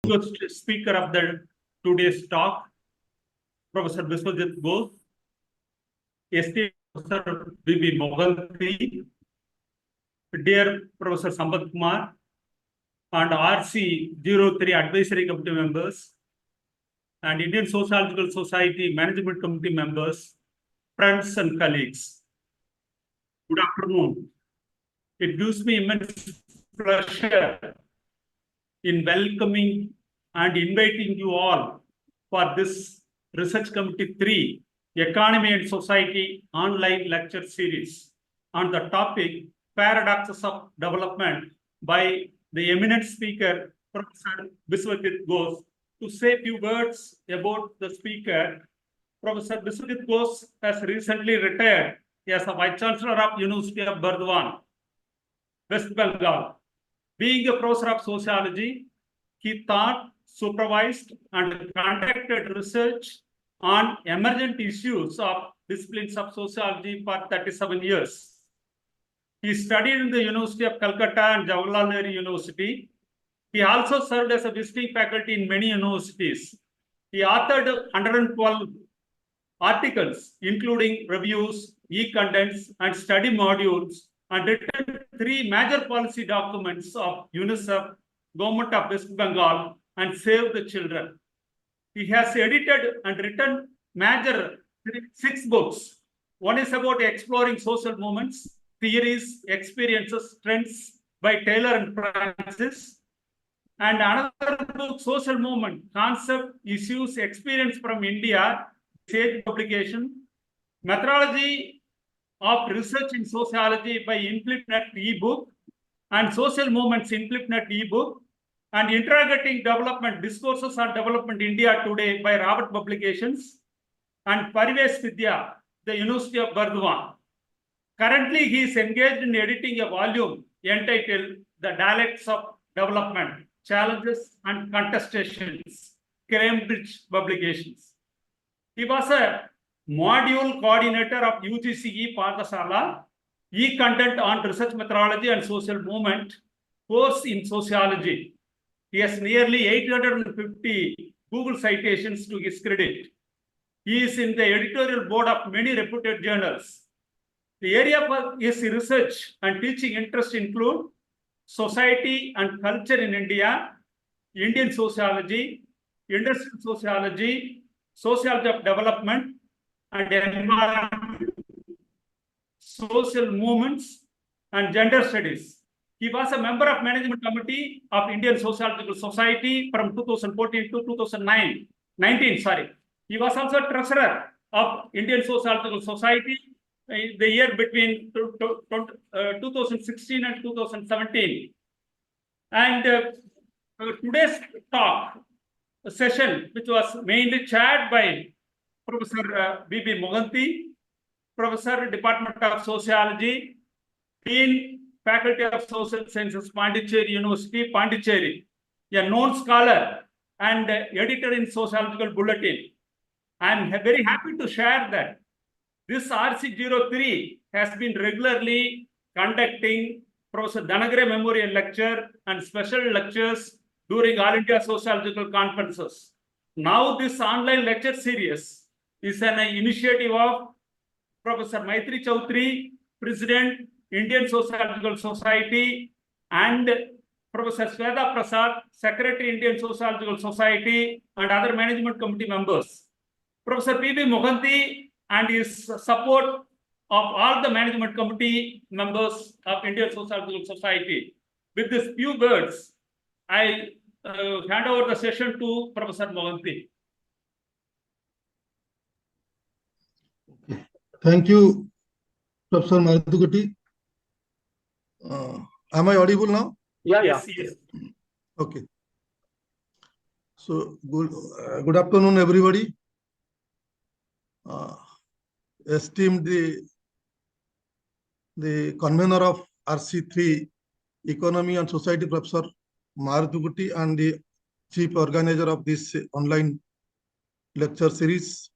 distinguished speaker of the today's talk, Professor Biswajit Ghosh, esteemed Professor B.B. Moganty, dear Professor Sambat Kumar, and RC03 Advisory Committee members, and Indian Sociological Society Management Committee members, friends and colleagues. Good afternoon. It gives me immense pleasure in welcoming and inviting you all for this Research Committee 3 Economy and Society online lecture series on the topic Paradoxes of Development by the eminent speaker, Professor Biswajit Ghosh. To say a few words about the speaker, Professor Biswajit Ghosh has recently retired as the Vice Chancellor of University of Burdwan, West Bengal. Being a professor of sociology, he taught, supervised, and conducted research on emergent issues of disciplines of sociology for 37 years. He studied in the University of Calcutta and Jawaharlal Nehru University. He also served as a visiting faculty in many universities. He authored 112 articles, including reviews, e-contents, and study modules, and written 3 major policy documents of UNICEF, Government of West Bengal, and Save the Children. He has edited and written major 6 books. One is about exploring social movements, theories, experiences, trends by Taylor and Francis. And another book, Social Movement, Concept, Issues, Experience from India, Sage publication, Methodology of Research in Sociology by InflipNet ebook, and Social Movements InflipNet ebook, and Interrogating Development, Discourses on Development India Today by Robert Publications, and Parivesh Vidya, the University of Burdwan. Currently, he is engaged in editing a volume entitled The Dialects of Development, Challenges and Contestations, Cambridge Publications. He was a module coordinator of UGCE Pathasala, e-content on research methodology and social movement, course in sociology. He has nearly 850 Google citations to his credit. He is in the editorial board of many reputed journals. The area of his research and teaching interests include society and culture in India, Indian sociology, industrial sociology, sociology of development, and environment, social movements, and gender studies. He was a member of Management Committee of Indian Sociological Society from 2014 to 2019. He was also treasurer of Indian Sociological Society in the year between 2016 and 2017. And today's talk session, which was mainly chaired by Professor B.B. Moganty, Professor, Department of Sociology, Dean, Faculty of Social Sciences, Pondicherry University, Pondicherry, a known scholar and editor in Sociological Bulletin. I am very happy to share that this RC03 has been regularly conducting Professor Danagare Memorial Lecture and special lectures during All India Sociological Conferences. Now this online lecture series is an initiative of Professor Maitri Chaudhary, President, Indian Sociological Society, and Professor Sweta Prasad, Secretary, Indian Sociological Society, and other management committee members. Professor P.B. Moganty and his support of all the management committee members of Indian Sociological Society. With these few words, I hand over the session to Professor Moganty. Thank you, Professor Marduguti. Am I audible now? Yes. Okay. So good afternoon, everybody. Esteemed the convener of RC3 Economy and Society, Professor Marduguti, and the chief organizer of this online lecture series,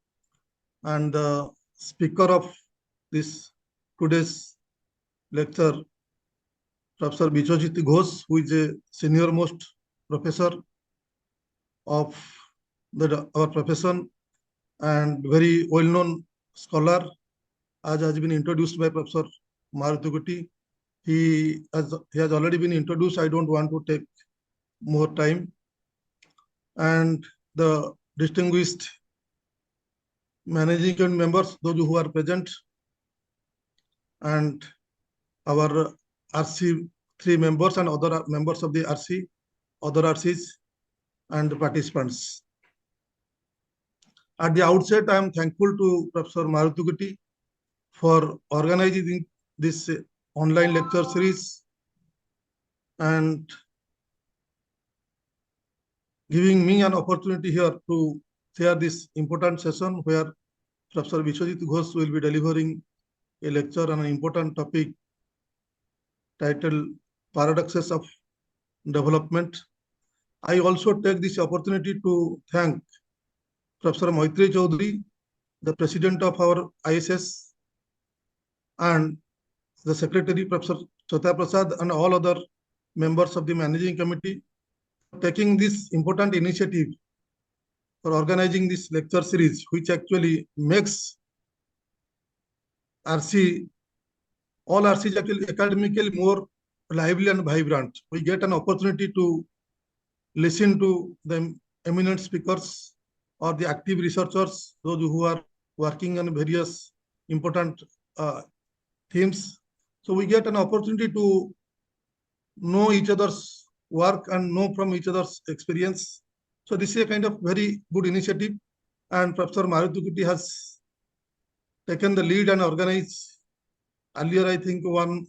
and the speaker of this today's lecture, Professor Biswajit Ghosh, who is a senior most professor of our profession and very well-known scholar, as has been introduced by Professor Marutuguti. He has already been introduced. I don't want to take more time. And the distinguished managing committee members, those who are present, and our RC3 members and other members of the RC, other RCs, and participants. At the outset, I am thankful to Professor Marutuguti for organizing this online lecture series and giving me an opportunity here to share this important session where Professor Biswajit Ghosh will be delivering a lecture on an important topic titled Paradoxes of Development. I also take this opportunity to thank Professor Maitri Chaudhary, the president of our ISS, and the secretary, Professor Chota Prasad, and all other members of the managing committee, taking this important initiative for organizing this lecture series, which actually makes RC, all RCs actually academically more lively and vibrant. We get an opportunity to listen to the eminent speakers or the active researchers, those who are working on various important themes. So we get an opportunity to know each other's work and know from each other's experience. So this is a kind of very good initiative, and Professor Marutukuti has taken the lead and organized earlier, I think one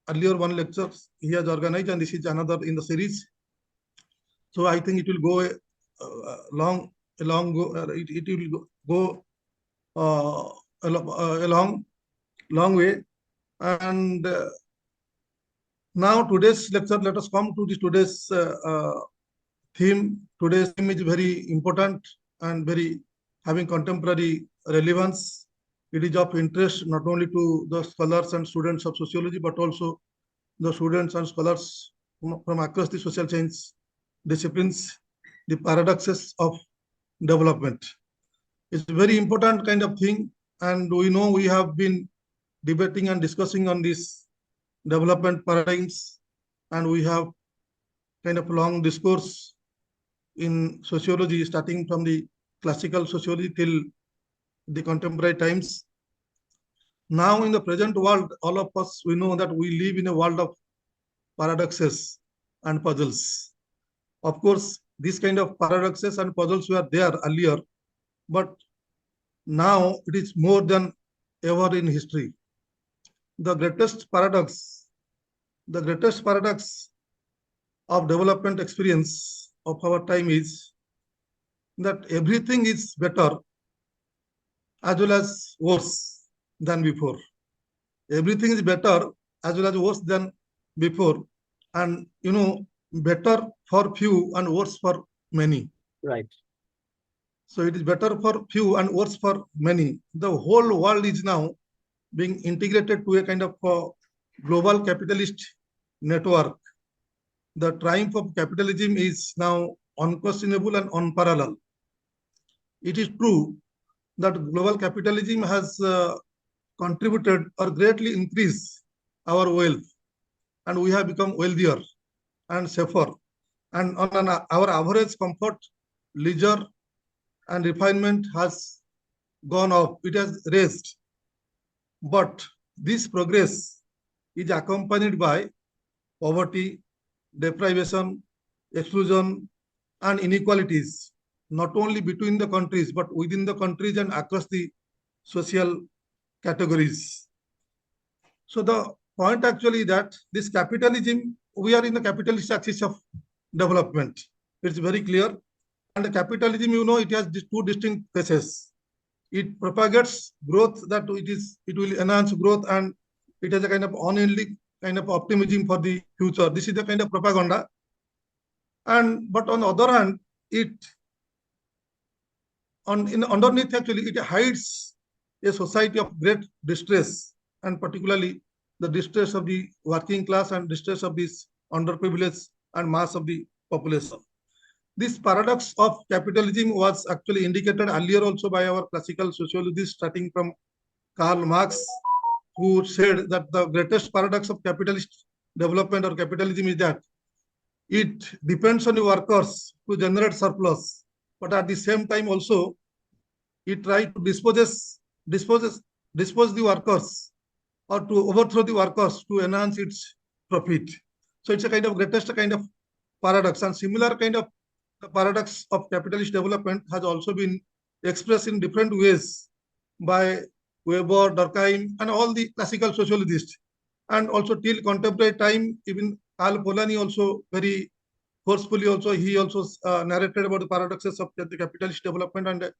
lecture he has organized, and this is another in the series. So I think it will go it will go a long way. And now today's lecture, let us come to today's theme. Today's theme is very important and very having contemporary relevance. It is of interest not only to the scholars and students of sociology, but also the students and scholars from across the social science disciplines, the paradoxes of development. It's a very important kind of thing, and we know we have been debating and discussing on these development paradigms, and we have kind of long discourse in sociology, starting from the classical sociology till the contemporary times. Now in the present world, all of us, we know that we live in a world of paradoxes and puzzles. Of course, these kind of paradoxes and puzzles were there earlier, but now it is more than ever in history. The greatest paradox of development experience of our time is that everything is better as well as worse than before. Everything is better as well as worse than before, and better for few and worse for many. Right. So it is better for few and worse for many. The whole world is now being integrated to a kind of global capitalist network. The triumph of capitalism is now unquestionable and unparalleled. It is true that global capitalism has contributed or greatly increased our wealth, and we have become wealthier and safer, and our average comfort, leisure, and refinement has gone up. It has raised, but this progress is accompanied by poverty, deprivation, exclusion, and inequalities, not only between the countries, but within the countries and across the social categories. So the point actually that this capitalism, we are in the capitalist axis of development. It's very clear. And the capitalism, it has these two distinct phases. It propagates growth, that it will enhance growth, and it has a kind of unending kind of optimism for the future. This is the kind of propaganda. But on the other hand, underneath actually it hides a society of great distress, and particularly the distress of the working class and distress of this underprivileged and mass of the population. This paradox of capitalism was actually indicated earlier also by our classical sociologists, starting from Karl Marx, who said that the greatest paradox of capitalist development or capitalism is that it depends on the workers to generate surplus, but at the same time also it tries to dispose the workers or to overthrow the workers to enhance its profit. So it's a kind of greatest kind of paradox, and similar kind of the paradox of capitalist development has also been expressed in different ways by Weber, Durkheim, and all the classical sociologists. And also till contemporary time, even Karl Polanyi also very forcefully also, he also narrated about the paradoxes of the capitalist development and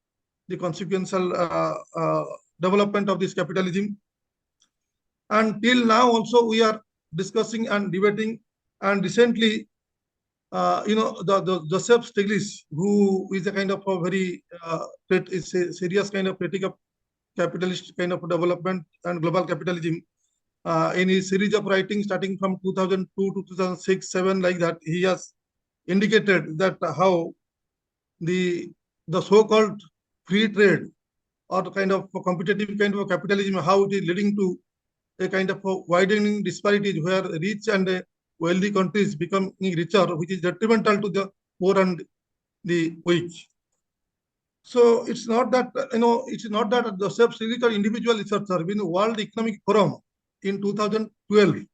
the consequential development of this capitalism. And till now also we are discussing and debating, and recently the Joseph Stiglitz, who is a kind of a very serious kind of critic of capitalist kind of development and global capitalism, in his series of writings starting from 2002 to 2006-7, like that, he has indicated that how the so-called free trade or kind of competitive kind of capitalism, how it is leading to a kind of a widening disparities where rich and wealthy countries becoming richer, which is detrimental to the poor and the weak. So it's not that, it's not that Joseph Stiglitz or individual researcher in the World Economic Forum in 2012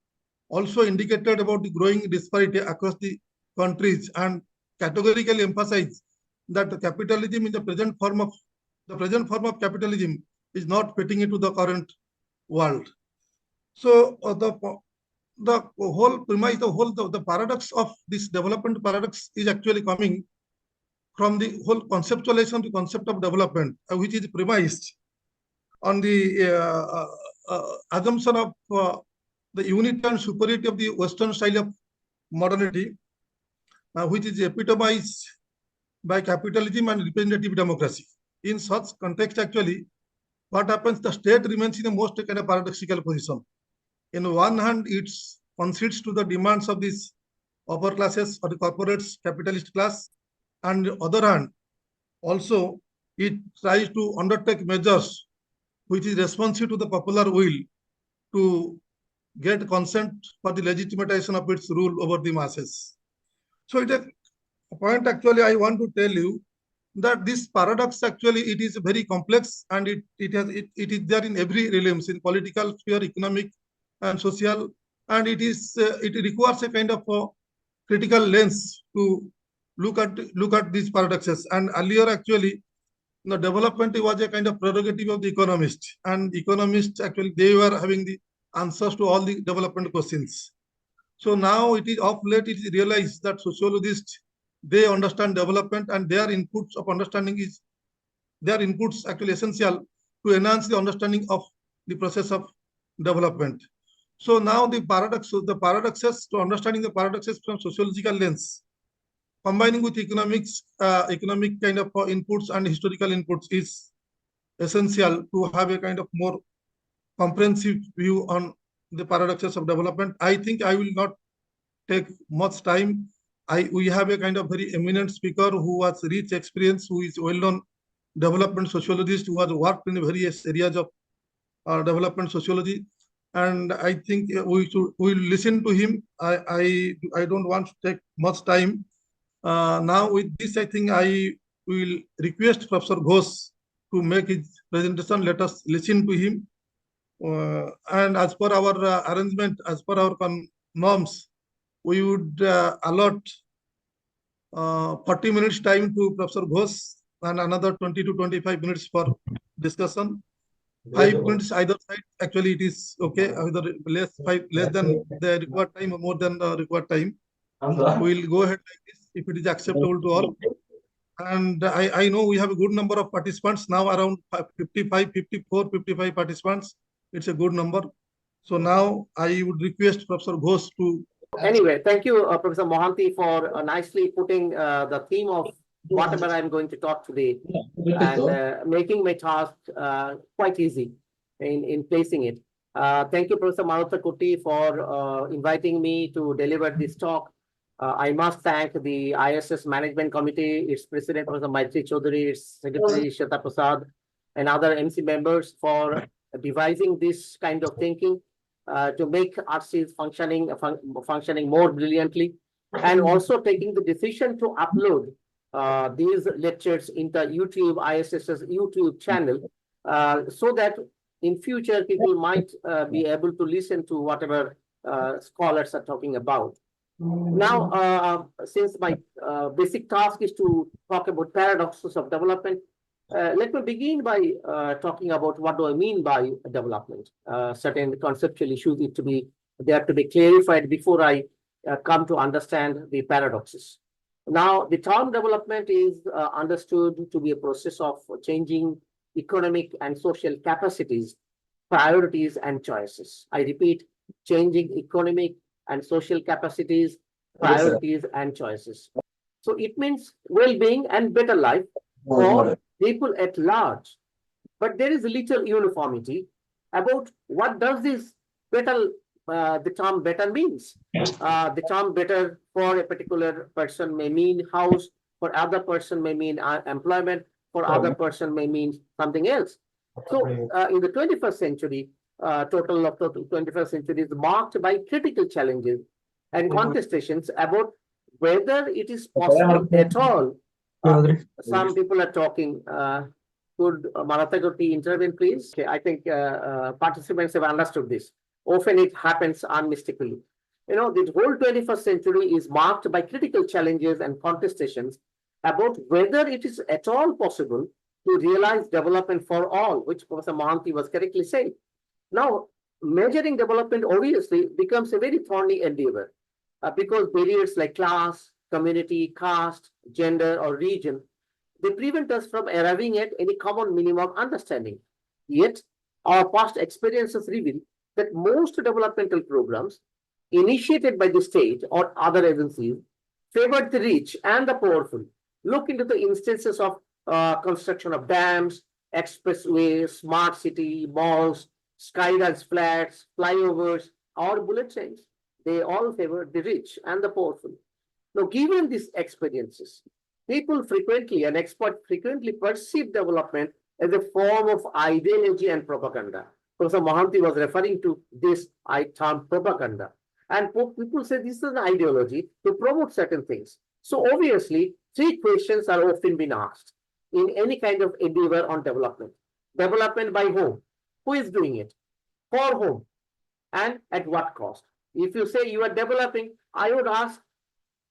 also indicated about the growing disparity across the countries and categorically emphasized that the capitalism in the present form of capitalism is not fitting into the current world. So the whole premise, the paradox of this development paradox is actually coming from the whole conceptualization of the concept of development, which is premised on the assumption of the unity and superiority of the Western style of modernity, which is epitomized by capitalism and representative democracy. In such context, actually, what happens, the state remains in the most kind of paradoxical position. In one hand, it concedes to the demands of these upper classes or the corporates, capitalist class, and on the other hand, also it tries to undertake measures which is responsive to the popular will to get consent for the legitimation of its rule over the masses. So it is a point actually I want to tell you that this paradox actually it is very complex, and it is there in every realms, in political sphere, economic and social, and it requires a kind of a critical lens to look at these paradoxes. And earlier actually the development was a kind of prerogative of the economists, and economists actually they were having the answers to all the development questions. So now it is of late it is realized that sociologists, they understand development, and their inputs of understanding is their inputs actually essential to enhance the understanding of the process of development. So now the paradoxes, to understanding the paradoxes from sociological lens, combining with economic kind of inputs and historical inputs, is essential to have a kind of more comprehensive view on the paradoxes of development. I think I will not take much time. We have a kind of very eminent speaker who has rich experience, who is well-known development sociologist, who has worked in various areas of development sociology, and I think we will listen to him. I don't want to take much time. Now with this, I think I will request Professor Ghosh to make his presentation. Let us listen to him. And as per our arrangement, as per our norms, we would allot 40 minutes time to Professor Ghosh and another 20 to 25 minutes for discussion. 5 minutes either side. Actually, it is okay. Either less than the required time or more than the required time. We will go ahead like this if it is acceptable to all. And I know we have a good number of participants now, around 55, 54, 55 participants. It's a good number. So now I would request Professor Ghosh to. Anyway, thank you, Professor Mohanty, for nicely putting the theme of whatever I'm going to talk today and making my task quite easy in placing it. Thank you, Professor Marutha Kutty, for inviting me to deliver this talk. I must thank the ISS Management Committee, its President, Professor Maitri Chaudhary, its Secretary, Shweta Prasad, and other MC members for devising this kind of thinking to make RCs functioning more brilliantly, and also taking the decision to upload these lectures into YouTube, ISS's YouTube channel, so that in future people might be able to listen to whatever scholars are talking about. Now, since my basic task is to talk about paradoxes of development, let me begin by talking about what do I mean by development. Certain conceptual issues they have to be clarified before I come to understand the paradoxes. Now, the term development is understood to be a process of changing economic and social capacities, priorities, and choices. I repeat, changing economic and social capacities, priorities, and choices. So it means well-being and better life for people at large. But there is little uniformity about what does this better, the term better means. The term better for a particular person may mean house, for other person may mean employment, for other person may mean something else. So in the 21st century, total 21st century is marked by critical challenges and contestations about whether it is possible at all. Some people are talking. Could Maratha Goti intervene, please? Okay, I think participants have understood this. Often it happens unmistakably. You know, the whole 21st century is marked by critical challenges and contestations about whether it is at all possible to realize development for all, which Professor Mohanty was correctly saying. Now, measuring development obviously becomes a very thorny endeavor because barriers like class, community, caste, gender, or region, they prevent us from arriving at any common minimum understanding. Yet, our past experiences reveal that most developmental programs initiated by the state or other agencies favored the rich and the powerful. Look into the instances of construction of dams, expressways, smart city, malls, skyrise flats, flyovers, or bullet trains. They all favor the rich and the powerful. Now, given these experiences, people frequently and experts frequently perceive development as a form of ideology and propaganda. Professor Mohanty was referring to this term propaganda. And people say this is an ideology to promote certain things. So obviously, three questions are often been asked in any kind of endeavor on development. Development by whom? Who is doing it? For whom? And at what cost? If you say you are developing, I would ask,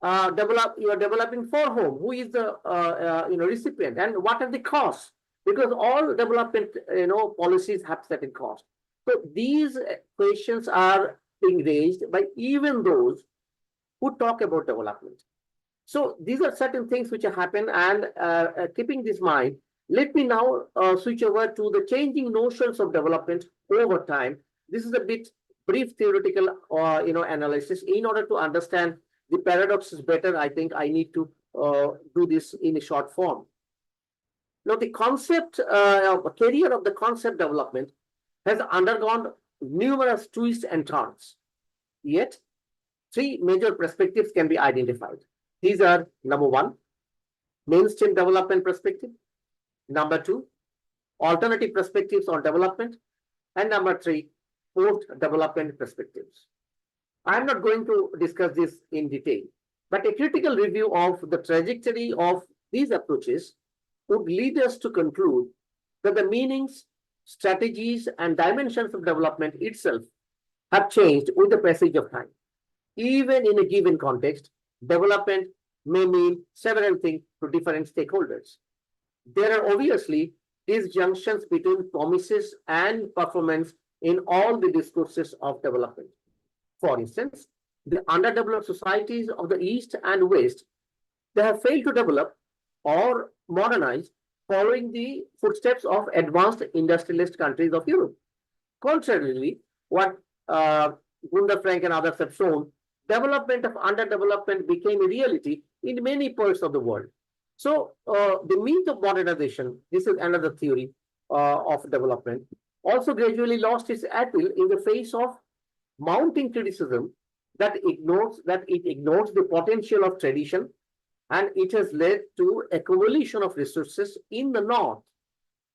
you are developing for whom? Who is the recipient? And what are the costs? Because all development policies have certain costs. So these questions are being raised by even those who talk about development. So these are certain things which happen, and keeping this in mind, let me now switch over to the changing notions of development over time. This is a bit brief theoretical analysis. In order to understand the paradoxes better, I think I need to do this in a short form. Now, the concept, career of the concept development has undergone numerous twists and turns. Yet, three major perspectives can be identified. These are, number one, mainstream development perspective. Number two, alternative perspectives on development. And number three, post-development perspectives. I'm not going to discuss this in detail, but a critical review of the trajectory of these approaches would lead us to conclude that the meanings, strategies, and dimensions of development itself have changed with the passage of time. Even in a given context, development may mean several things to different stakeholders. There are obviously disjunctions between promises and performance in all the discourses of development. For instance, the underdeveloped societies of the East and West, they have failed to develop or modernize following the footsteps of advanced industrialist countries of Europe. Contrarily, what Gunder Frank and others have shown, development of underdevelopment became a reality in many parts of the world. So the means of modernization, this is another theory of development, also gradually lost its appeal in the face of mounting criticism that it ignores the potential of tradition, and it has led to accumulation of resources in the north.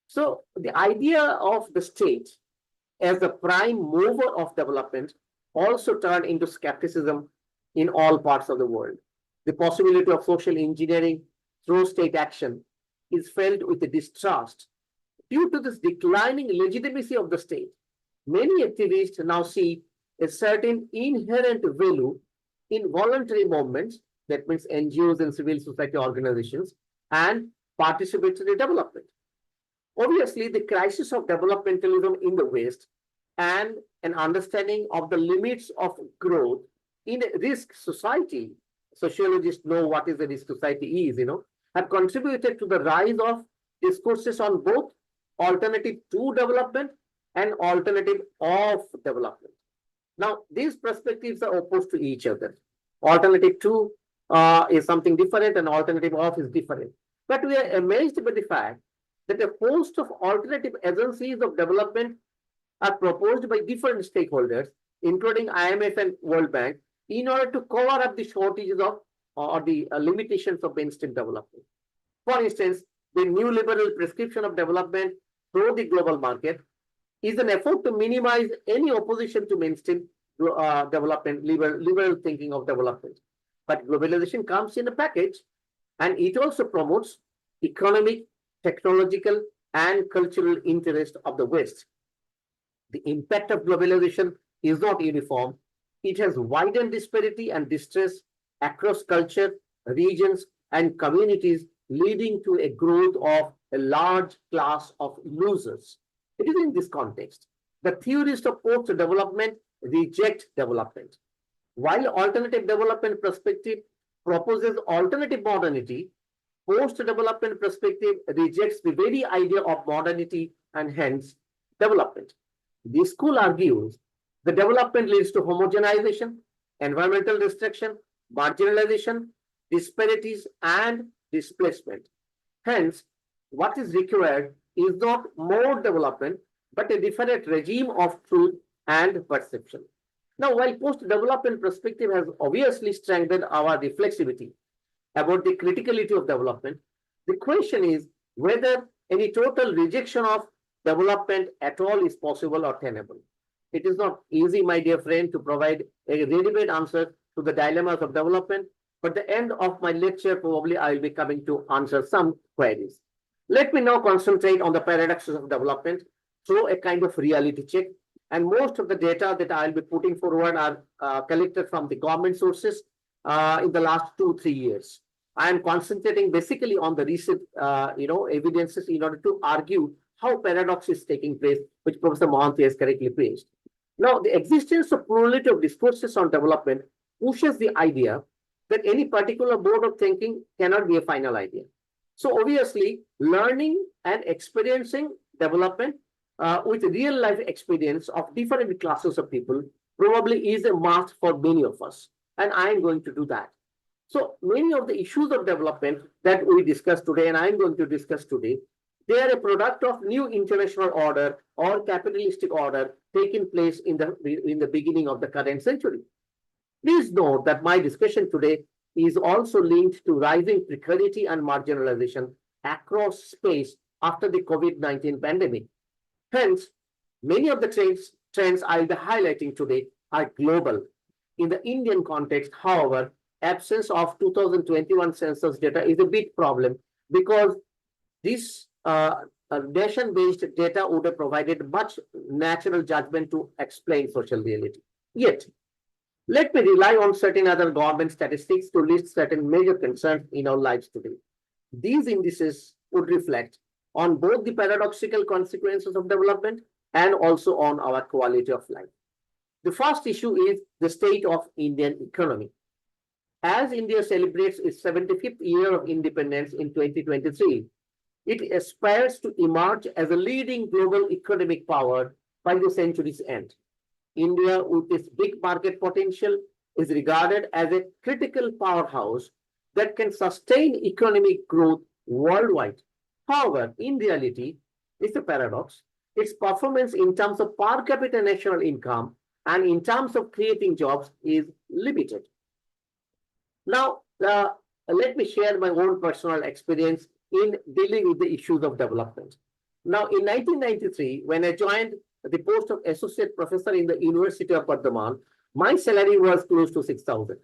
So the idea of the state as the prime mover of development also turned into skepticism in all parts of the world. The possibility of social engineering through state action is felt with distrust. Due to this declining legitimacy of the state, many activists now see a certain inherent value in voluntary movements, that means NGOs and civil society organizations, and participatory development. Obviously, the crisis of developmentalism in the West and an understanding of the limits of growth in a risk society, sociologists know what is a risk society is, have contributed to the rise of discourses on both alternative to development and alternative of development. Now, these perspectives are opposed to each other. Alternative to is something different and alternative of is different. But we are amazed by the fact that a host of alternative agencies of development are proposed by different stakeholders, including IMF and World Bank, in order to cover up the shortages of or the limitations of mainstream development. For instance, the new liberal prescription of development through the global market is an effort to minimize any opposition to mainstream development, liberal thinking of development. But globalization comes in a package, and it also promotes economic, technological, and cultural interest of the West. The impact of globalization is not uniform. It has widened disparity and distress across culture, regions, and communities, leading to a growth of a large class of losers. It is in this context the theorists of post-development reject development. While alternative development perspective proposes alternative modernity, post-development perspective rejects the very idea of modernity and hence development. This school argues the development leads to homogenization, environmental destruction, marginalization, disparities, and displacement. Hence, what is required is not more development, but a different regime of truth and perception. Now, while post-development perspective has obviously strengthened our reflexivity about the criticality of development, the question is whether any total rejection of development at all is possible or tenable. It is not easy, my dear friend, to provide a ready-made answer to the dilemmas of development, but at the end of my lecture, probably I will be coming to answer some queries. Let me now concentrate on the paradoxes of development through a kind of reality check. And most of the data that I'll be putting forward are collected from the government sources in the last 2-3 years. I am concentrating basically on the recent, evidences in order to argue how paradox is taking place, which Professor Mohanty has correctly praised. Now, the existence of plurality of discourses on development pushes the idea that any particular mode of thinking cannot be a final idea. So obviously, learning and experiencing development with real life experience of different classes of people probably is a must for many of us. And I am going to do that. So many of the issues of development that we discussed today, and I am going to discuss today, they are a product of new international order or capitalistic order taking place in the beginning of the current century. Please note that my discussion today is also linked to rising precarity and marginalization across space after the COVID-19 pandemic. Hence, many of the trends I'll be highlighting today are global. In the Indian context, however, absence of 2021 census data is a big problem because this nation-based data would have provided much natural judgment to explain social reality. Yet, let me rely on certain other government statistics to list certain major concerns in our lives today. These indices would reflect on both the paradoxical consequences of development and also on our quality of life. The first issue is the state of Indian economy. As India celebrates its 75th year of independence in 2023, it aspires to emerge as a leading global economic power by the century's end. India, with its big market potential, is regarded as a critical powerhouse that can sustain economic growth worldwide. However, in reality, it's a paradox. Its performance in terms of per capita national income and in terms of creating jobs is limited. Now, let me share my own personal experience in dealing with the issues of development. Now, in 1993, when I joined the post of associate professor in the University of Bardhaman, my salary was close to 6,000.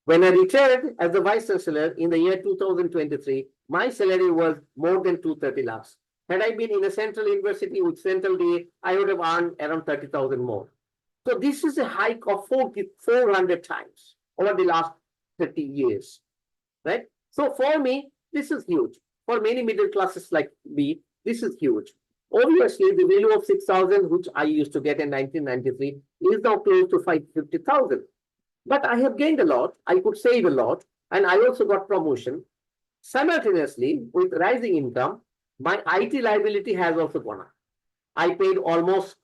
When I retired as the vice chancellor in the year 2023, my salary was more than 230 lakhs. Had I been in a central university with central DA, I would have earned around 30,000 more. So this is a hike of 400 times over the last 30 years, right? So for me, this is huge. For many middle classes like me, this is huge. Obviously, the value of 6,000, which I used to get in 1993, is now close to 550,000. But I have gained a lot. I could save a lot, and I also got promotion. Simultaneously, with rising income, my IT liability has also gone up. I paid almost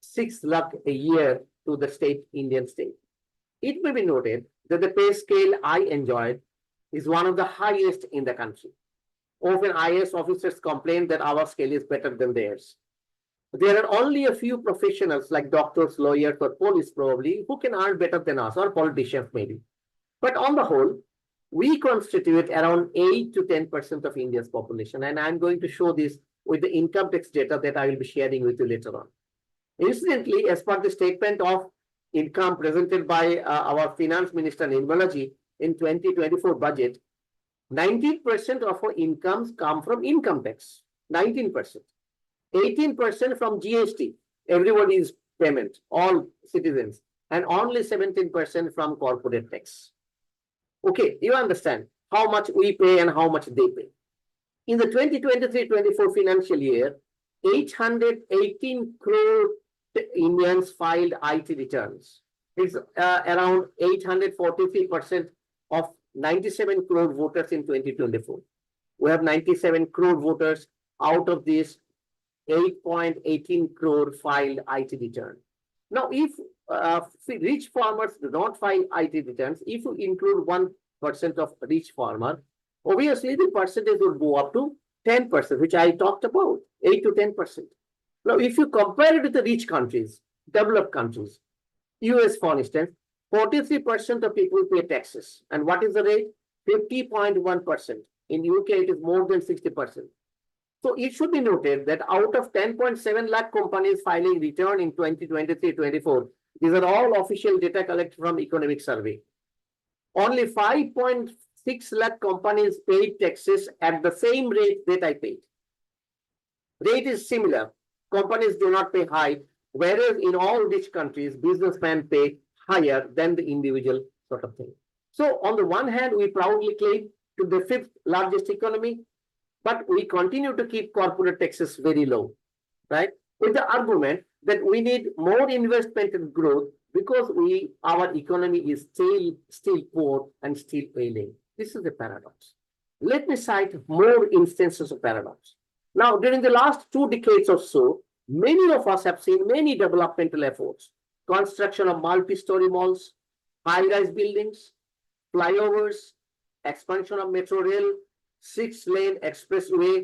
6 lakh a year to the state, Indian state. It may be noted that the pay scale I enjoyed is one of the highest in the country. Often IAS officers complain that our scale is better than theirs. There are only a few professionals like doctors, lawyers, or police probably who can earn better than us, or politicians maybe. But on the whole, we constitute around 8 to 10% of India's population. And I'm going to show this with the income tax data that I will be sharing with you later on. Incidentally, as per the statement of income presented by our finance minister Nirmala ji in 2024 budget, 19% of our incomes come from income tax, 19%. 18% from GST, everybody's payment, all citizens, and only 17% from corporate tax. Okay, you understand how much we pay and how much they pay. In the 2023-24 financial year, 818 crore Indians filed IT returns. It's around 843% of 97 crore voters in 2024. We have 97 crore voters. Out of this, 8.18 crore filed IT return. Now, if rich farmers do not file IT returns, if you include 1% of rich farmer, obviously the percentage will go up to 10%, which I talked about, 8 to 10%. Now, if you compare it with the rich countries, developed countries, US, for instance, 43% of people pay taxes. And what is the rate? 50.1%. In UK, it is more than 60%. So it should be noted that out of 10.7 lakh companies filing return in 2023-24, these are all official data collected from Economic Survey. Only 5.6 lakh companies paid taxes at the same rate that I paid. Rate is similar. Companies do not pay high, whereas in all rich countries, businessmen pay higher than the individual sort of thing. So on the one hand, we proudly claim to the 5th largest economy, but we continue to keep corporate taxes very low, right? With the argument that we need more investment and growth because our economy is still poor and still ailing. This is a paradox. Let me cite more instances of paradox. Now, during the last 2 decades or so, many of us have seen many developmental efforts: construction of multi-story malls, high-rise buildings, flyovers, expansion of metro rail, 6-lane expressway,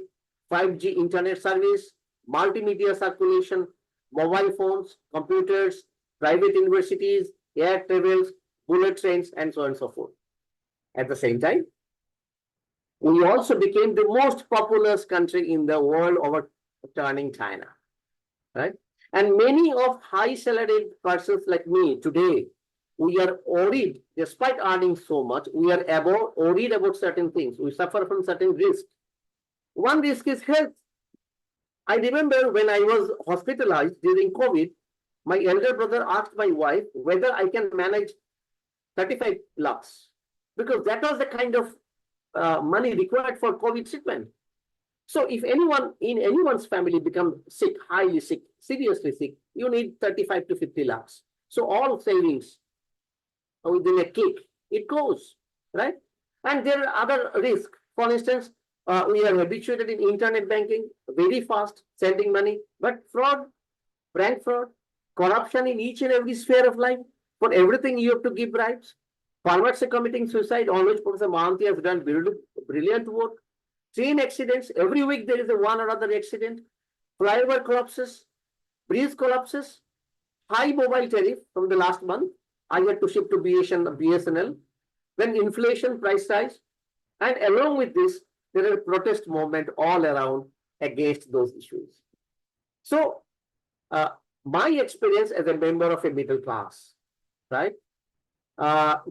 5G internet service, multimedia circulation, mobile phones, computers, private universities, air travels, bullet trains, and so on and so forth. At the same time, we also became the most populous country in the world, overturning China, right? And many of high salaried persons like me today, we are worried, despite earning so much, we are worried about certain things. We suffer from certain risks. One risk is health. I remember when I was hospitalized during COVID, my elder brother asked my wife whether I can manage 35 lakhs, because that was the kind of money required for COVID treatment. So if anyone in anyone's family becomes sick, highly sick, seriously sick, you need 35 to 50 lakhs. So all savings within a click, it goes, right? And there are other risks. For instance, we are habituated in internet banking, very fast, sending money, but fraud, bank fraud, corruption in each and every sphere of life. For everything, you have to give bribes. Farmers are committing suicide, on which Professor Mohanty has done brilliant work. Train accidents, every week there is one or other accident. Flyover collapses, bridge collapses. high mobile tariff from the last month. I had to shift to BSNL. Then inflation, price rise. And along with this, there are protest movement all around against those issues. So, my experience as a member of a middle class, right,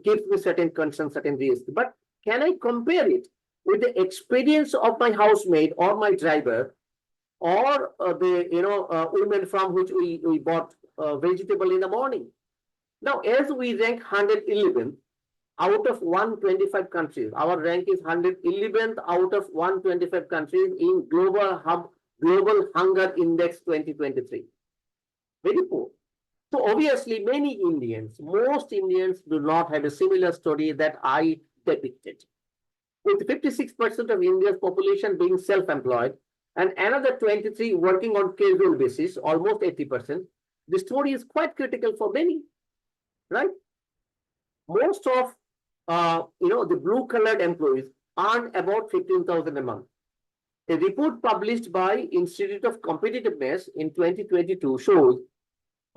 gives me certain concerns, certain risks. But can I compare it with the experience of my housemaid or my driver, or the women from which we bought vegetable in the morning? Now, as we rank 111 out of 125 countries, our rank is 111th out of 125 countries in Global Hunger Index 2023. Very poor. So obviously, many Indians, most Indians do not have a similar story that I depicted. With 56% of India's population being self-employed and another 23 working on casual basis, almost 80%, the story is quite critical for many, right? Most of the blue-collared employees earn about 15,000 a month. A report published by Institute of Competitiveness in 2022 shows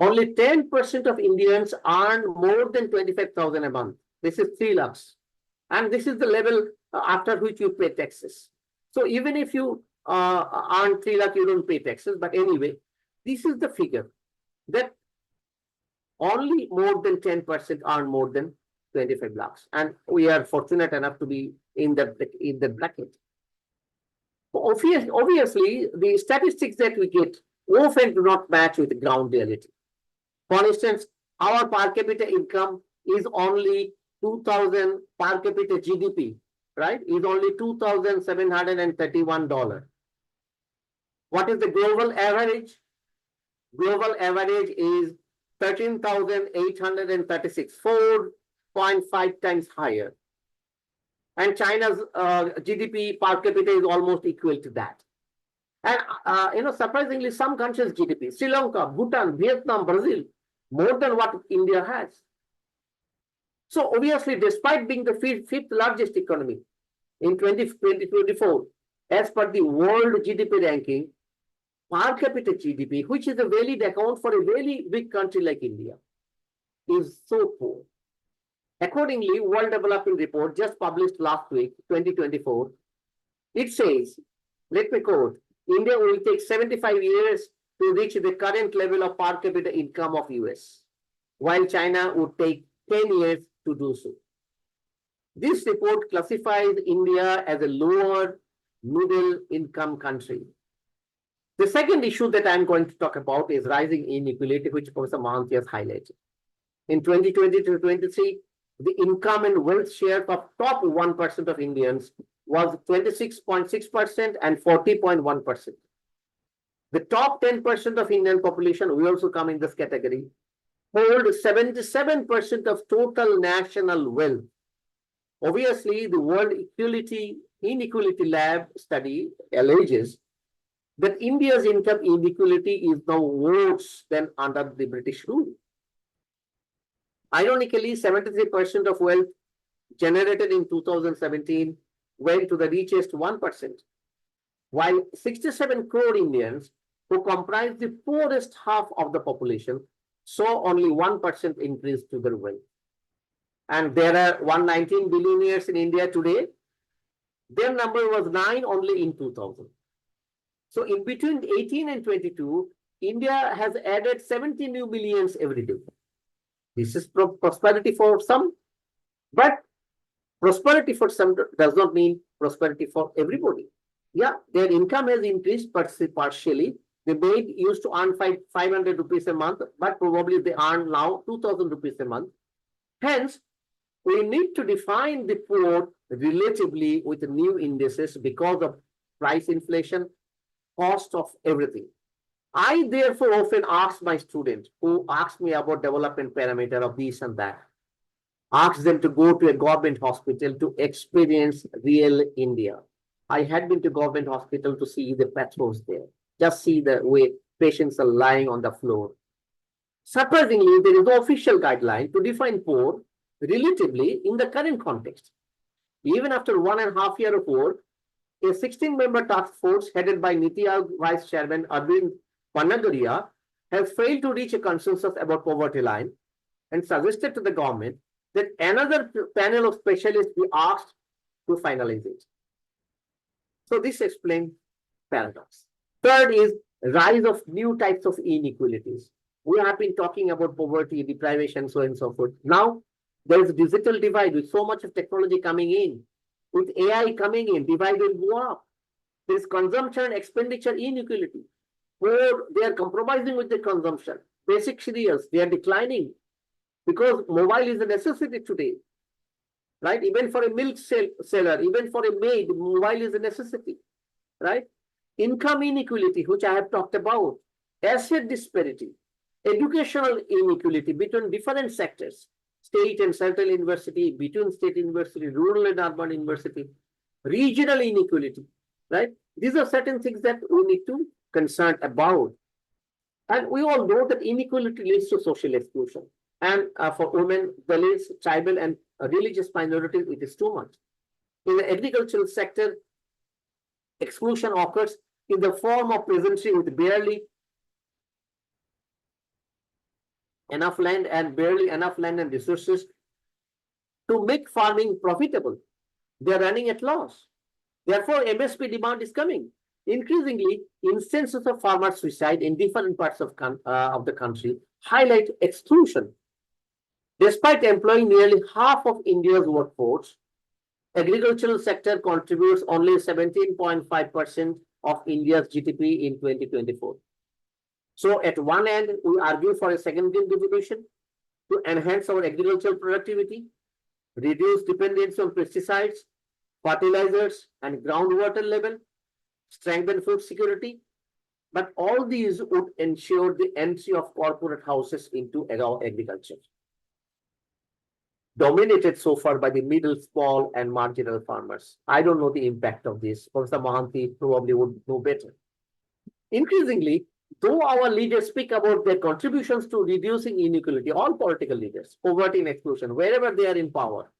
only 10% of Indians earn more than 25,000 a month. This is 3 lakhs. And this is the level after which you pay taxes. So even if you earn 3 lakh, you don't pay taxes. But anyway, this is the figure that only more than 10% earn more than 25 lakhs. And we are fortunate enough to be in the bracket. Obviously, the statistics that we get often do not match with the ground reality. For instance, our per capita income is only 2,000 per capita GDP, right? Is only $2,731. What is the global average? Global average is 13,836, 4.5 times higher. And China's GDP per capita is almost equal to that. And surprisingly, some countries' GDP, Sri Lanka, Bhutan, Vietnam, Brazil, more than what India has. So obviously, despite being the fifth largest economy in 2024, as per the World GDP ranking, per capita GDP, which is a valid account for a very big country like India, is so poor. Accordingly, World Development Report just published last week, 2024, it says, let me quote, India will take 75 years to reach the current level of per capita income of US, while China would take 10 years to do so. This report classifies India as a lower middle income country. The second issue that I'm going to talk about is rising inequality, which Professor Mohanty has highlighted. In 2020 to 23, the income and wealth share of top 1% of Indians was 26.6% and 40.1%. The top 10% of Indian population, we also come in this category, hold 77% of total national wealth. Obviously, the World Inequality Lab study alleges that India's income inequality is now worse than under the British rule. Ironically, 73% of wealth generated in 2017 went to the richest 1%, while 67 crore Indians, who comprise the poorest half of the population, saw only 1% increase to their wealth. And there are 119 billionaires in India today. Their number was 9 only in 2000. So in between 18 and 22, India has added 70 new billions every day. This is prosperity for some, but prosperity for some does not mean prosperity for everybody. Yeah, their income has increased partially. The maid used to earn 500 rupees a month, but probably they earn now 2,000 rupees a month. Hence, we need to define the poor relatively with new indices because of price inflation, cost of everything. I therefore often ask my students who ask me about development parameter of this and that, ask them to go to a government hospital to experience real India. I had been to government hospital to see the pathos there, just see the way patients are lying on the floor. Surprisingly, there is no official guideline to define poor relatively in the current context. Even after 1.5 years of work, a 16-member task force headed by Niti Aayog Vice Chairman Arvind Panagaria has failed to reach a consensus about poverty line and suggested to the government that another panel of specialists be asked to finalize it. So this explains paradox. Third is rise of new types of inequalities. We have been talking about poverty, deprivation, so on and so forth. Now there is a digital divide with so much of technology coming in. With AI coming in, divide will go up. There is consumption expenditure inequality. Poor, they are compromising with their consumption. Basic cereals, they are declining because mobile is a necessity today. Right? Even for a milk seller, even for a maid, mobile is a necessity. Right? Income inequality, which I have talked about, asset disparity, educational inequality between different sectors, state and central university, between state university, rural and urban university, regional inequality, right? These are certain things that we need to concern about. And we all know that inequality leads to social exclusion. And for women, Dalits, tribal and religious minorities, it is too much. In the agricultural sector, exclusion occurs in the form of peasantry with barely enough land and resources to make farming profitable. They are running at loss. Therefore, MSP demand is coming. Increasingly, instances of farmer suicide in different parts of the country highlight exclusion. Despite employing nearly half of India's workforce, agricultural sector contributes only 17.5% of India's GDP in 2024. So at one end, we argue for a second green revolution to enhance our agricultural productivity, reduce dependence on pesticides, fertilizers, and groundwater level, strengthen food security. But all these would ensure the entry of corporate houses into agriculture, dominated so far by the middle, small, and marginal farmers. I don't know the impact of this. Professor Mohanty probably would know better. Increasingly, though our leaders speak about their contributions to reducing inequality, all political leaders, poverty and exclusion, wherever they are in power,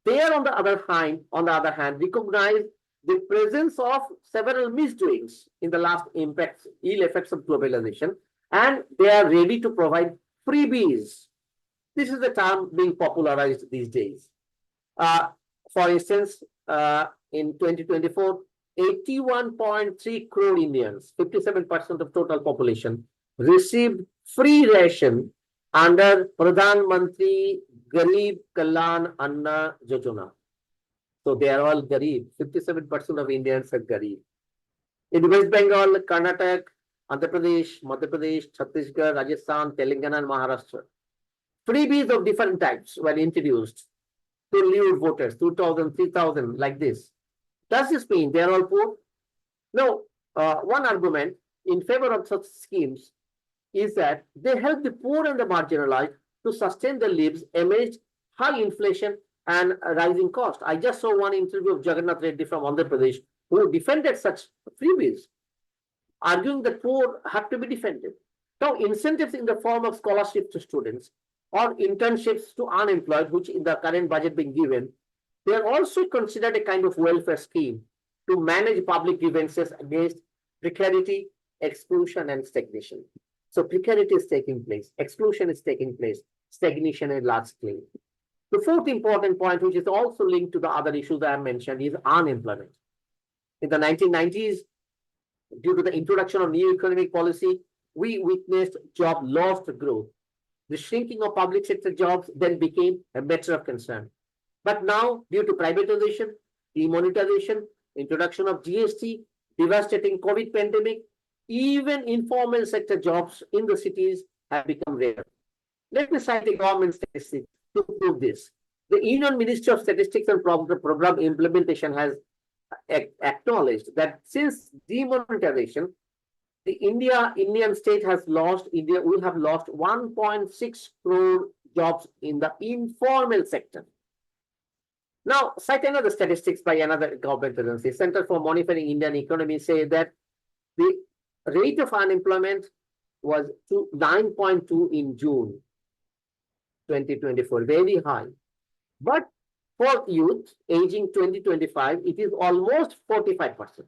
they are on the other hand, recognize the presence of several misdoings in the last ill effects of globalization, and they are ready to provide freebies. This is the term being popularized these days. For instance, in 2024, 81.3 crore Indians, 57% of total population, received free ration under Pradhan Mantri Garib Kalyan Anna Yojana. So they are all Garib. 57% of Indians are Garib. In West Bengal, Karnataka, Andhra Pradesh, Madhya Pradesh, Chhattisgarh, Rajasthan, Telangana, and Maharashtra, freebies of different types were introduced to new voters, 2,000, 3,000, like this. Does this mean they are all poor? No. One argument in favor of such schemes is that they help the poor and the marginalized to sustain their lives amidst high inflation and rising cost. I just saw one interview of Jagannath Reddy from Andhra Pradesh who defended such freebies, arguing that poor have to be defended. Now, incentives in the form of scholarships to students or internships to unemployed, which in the current budget being given, they are also considered a kind of welfare scheme to manage public grievances against precarity, exclusion, and stagnation. So precarity is taking place, exclusion is taking place, stagnation at large scale. The fourth important point, which is also linked to the other issues I have mentioned, is unemployment. In the 1990s, due to the introduction of new economic policy, we witnessed job loss to growth. The shrinking of public sector jobs then became a matter of concern. But now, due to privatization, demonetization, introduction of GST, devastating COVID pandemic, even informal sector jobs in the cities have become rare. Let me cite the government statistics to prove this. The Union Ministry of Statistics and Program Implementation has acknowledged that since demonetization, the Indian state has lost, India will have lost 1.6 crore jobs in the informal sector. Now, cite another statistics by another government agency, Center for Monitoring Indian Economy, say that the rate of unemployment was 9.2 in June 2024, very high. But for youth aging 20-25, it is almost 45%.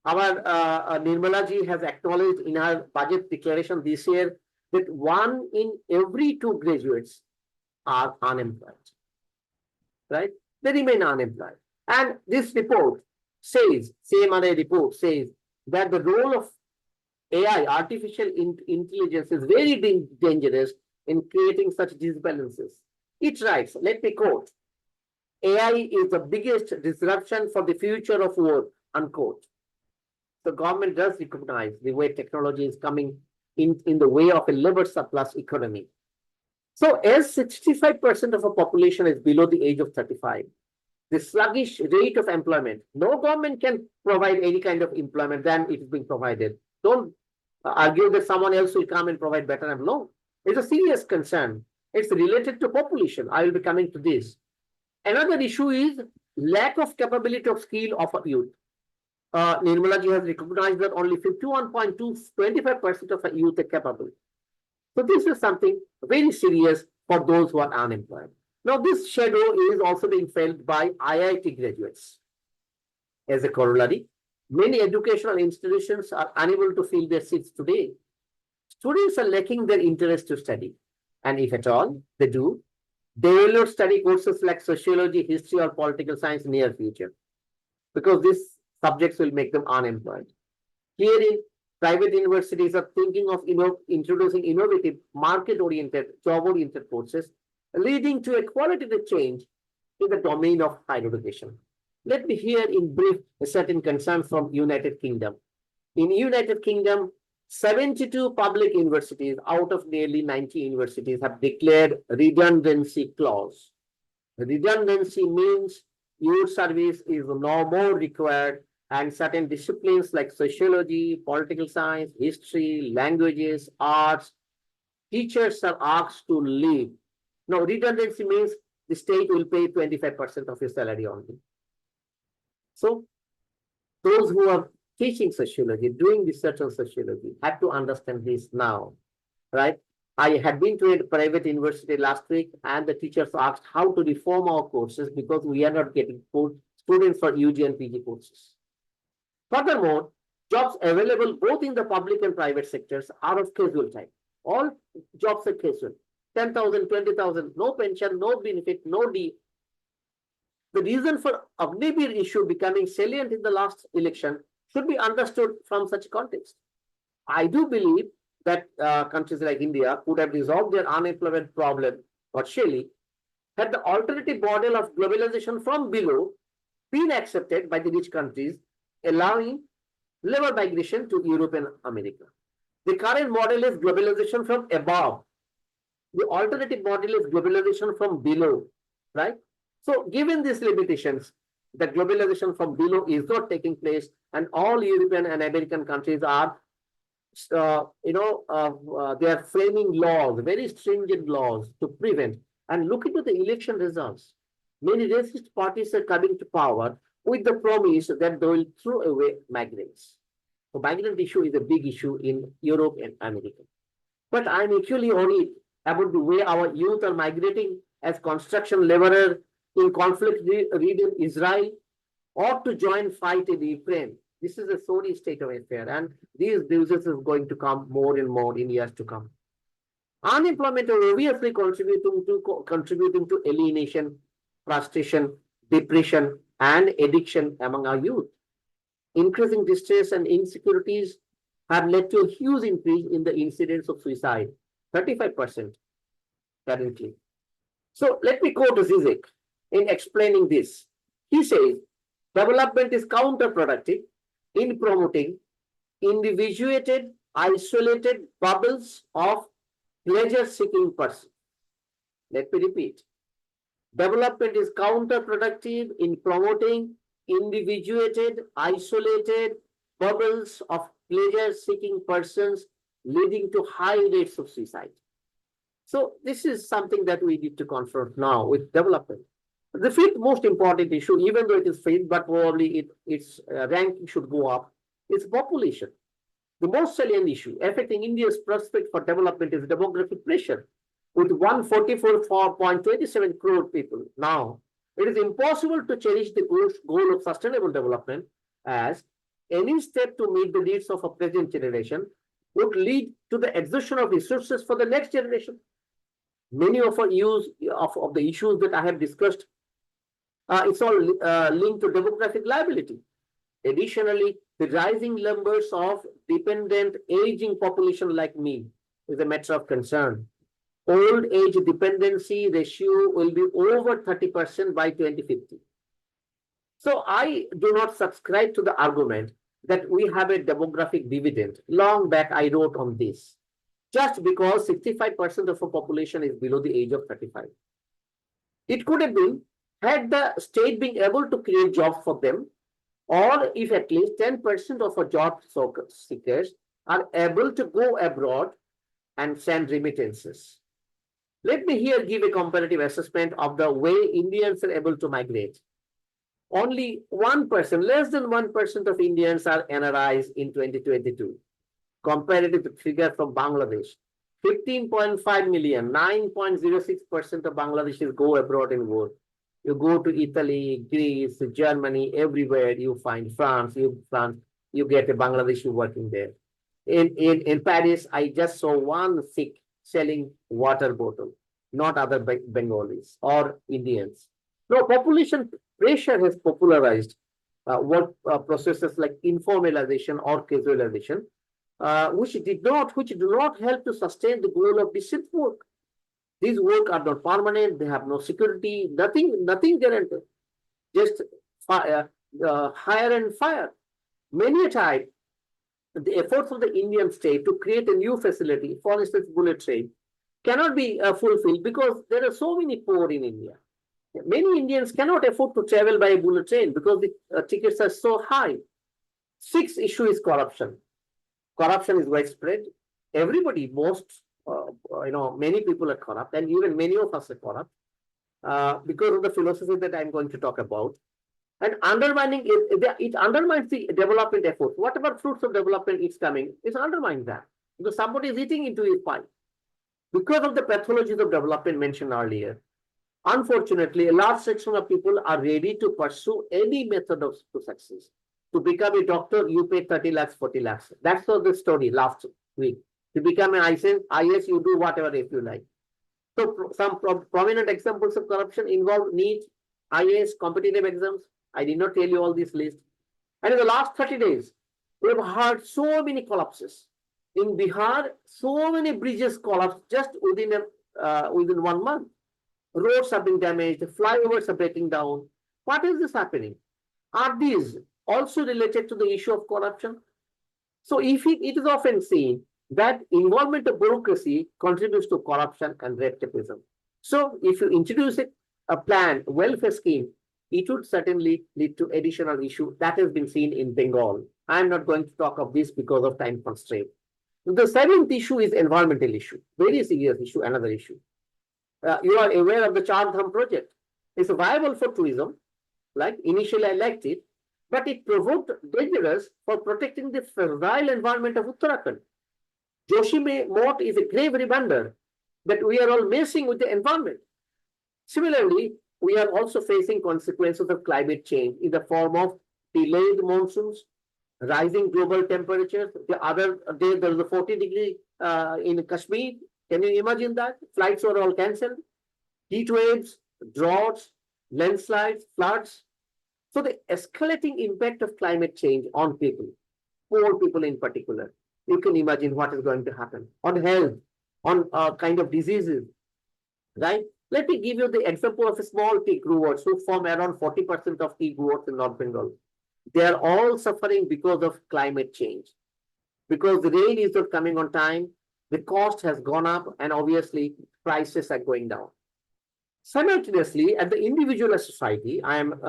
our Nirmala ji has acknowledged in her budget declaration this year that 1 in every 2 graduates are unemployed, right? They remain unemployed. And this report says, CMRA report says that the role of AI, artificial intelligence, is very dangerous in creating such disbalances. It writes, let me quote, AI is the biggest disruption for the future of work, unquote. The government does recognize the way technology is coming in the way of a labor surplus economy. So as 65% of our population is below the age of 35, the sluggish rate of employment, no government can provide any kind of employment than it is being provided. Don't argue that someone else will come and provide better employment. No, it's a serious concern. It's related to population. I will be coming to this. Another issue is lack of capability of skill of youth. Nirmala ji has recognized that only 51.25% of our youth are capable. So this is something very serious for those who are unemployed. Now, this shadow is also being felt by IIT graduates. As a corollary, many educational institutions are unable to fill their seats today. Students are lacking their interest to study. And if at all they do, they will not study courses like sociology, history, or political science in near future, because these subjects will make them unemployed. Here in private universities are thinking of introducing innovative, market-oriented, job-oriented courses, leading to a qualitative change in the domain of higher education. Let me hear in brief a certain concern from United Kingdom. In United Kingdom, 72 public universities out of nearly 90 universities have declared redundancy clause. Redundancy means your service is no more required, and certain disciplines like sociology, political science, history, languages, arts, teachers are asked to leave. Now, redundancy means the state will pay 25% of your salary only. So, those who are teaching sociology, doing research on sociology, have to understand this now, right? I had been to a private university last week, and the teachers asked how to reform our courses because we are not getting students for UG and PG courses. Furthermore, jobs available both in the public and private sectors are of casual type. All jobs are casual. 10,000, 20,000, no pension, no benefit, no D. The reason for Agnibir issue becoming salient in the last election should be understood from such context. I do believe that countries like India could have resolved their unemployment problem partially had the alternative model of globalization from below been accepted by the rich countries, allowing labor migration to Europe and America. The current model is globalization from above. The alternative model is globalization from below, right? So given these limitations, the globalization from below is not taking place, and all European and American countries are, they are framing laws, very stringent laws to prevent. And look into the election results. Many racist parties are coming to power with the promise that they will throw away migrants. So migrant issue is a big issue in Europe and America. But I'm actually worried about the way our youth are migrating as construction laborers in conflict-ridden Israel, or to join fight in Ukraine. This is a sorry state of affair, and these diseases is going to come more and more in years to come. Unemployment is obviously contributing to alienation, frustration, depression, and addiction among our youth. Increasing distress and insecurities have led to a huge increase in the incidence of suicide, 35% currently. So let me quote Zizek in explaining this. He says, development is counterproductive in promoting individuated, isolated bubbles of pleasure-seeking persons. Let me repeat. Development is counterproductive in promoting individuated, isolated bubbles of pleasure-seeking persons, leading to high rates of suicide. So this is something that we need to confront now with development. The fifth most important issue, even though it is fifth, but probably its ranking should go up, is population. The most salient issue affecting India's prospect for development is demographic pressure. With 144.27 crore people now, it is impossible to cherish the goal of sustainable development, as any step to meet the needs of a present generation would lead to the exhaustion of resources for the next generation. Many of our of the issues that I have discussed, it's all linked to demographic liability. Additionally, the rising numbers of dependent aging population like me is a matter of concern. Old age dependency ratio will be over 30% by 2050. So I do not subscribe to the argument that we have a demographic dividend. Long back, I wrote on this. Just because 65% of our population is below the age of 35. It could have been had the state been able to create jobs for them, or if at least 10% of our job seekers are able to go abroad and send remittances. Let me here give a comparative assessment of the way Indians are able to migrate. Only 1%, less than 1% of Indians are NRIs in 2022. Comparative figure from Bangladesh, 15.5 million, 9.06% of Bangladeshis go abroad and work. You go to Italy, Greece, Germany, everywhere you find France, you get a Bangladeshi working there. In Paris, I just saw one Sikh selling water bottle, not other Bengalis or Indians. No, population pressure has popularized work processes like informalization or casualization, which do not help to sustain the goal of decent work. These work are not permanent, they have no security, nothing guaranteed. Just hire and fire. Many a time, the efforts of the Indian state to create a new facility, for instance, bullet train, cannot be fulfilled because there are so many poor in India. Many Indians cannot afford to travel by a bullet train because the tickets are so high. Sixth issue is corruption. Corruption is widespread. Everybody, many people are corrupt, and even many of us are corrupt because of the philosophy that I'm going to talk about. And undermining it undermines the development effort. Whatever fruits of development is coming, it undermines that because somebody is eating into his pie. Because of the pathologies of development mentioned earlier, unfortunately, a large section of people are ready to pursue any method to success. To become a doctor, you pay 30 lakhs, 40 lakhs. That's the story last week. To become an IS, you do whatever if you like. So some prominent examples of corruption involve NEET, IAS, competitive exams. I did not tell you all this list. And in the last 30 days, we have heard so many collapses. In Bihar, so many bridges collapsed just within 1 month. Roads have been damaged, flyovers are breaking down. What is this happening? Are these also related to the issue of corruption? So if it is often seen that involvement of bureaucracy contributes to corruption and red tapeism. So if you introduce a plan, welfare scheme, it would certainly lead to additional issue that has been seen in Bengal. I am not going to talk of this because of time constraint. The seventh issue is environmental issue, very serious issue, another issue. You are aware of the Char Dham project. It's viable for tourism, like initially I liked it, but it provoked dangerous for protecting the fertile environment of Uttarakhand. Joshime Mott is a grave reminder that we are all messing with the environment. Similarly, we are also facing consequences of climate change in the form of delayed monsoons, rising global temperatures. The other day, there was a 40-degree in Kashmir. Can you imagine that? Flights were all cancelled. Heat waves, droughts, landslides, floods. So the escalating impact of climate change on people, poor people in particular, you can imagine what is going to happen on health, on kind of diseases, right? Let me give you the example of a small tea growers who form around 40% of tea growers in North Bengal. They are all suffering because of climate change. Because the rain is not coming on time, the cost has gone up, and obviously prices are going down. Simultaneously, at the individual society, I am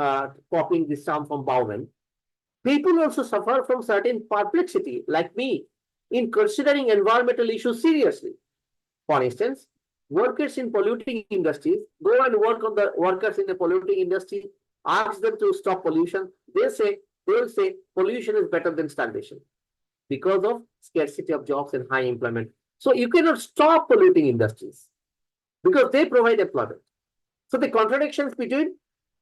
copying this term from Bowman, people also suffer from certain perplexity, like me, in considering environmental issues seriously. For instance, workers in polluting industries go and work on the workers in the polluting industry, ask them to stop pollution. They will say pollution is better than starvation because of scarcity of jobs and high employment. So you cannot stop polluting industries because they provide employment. So the contradictions between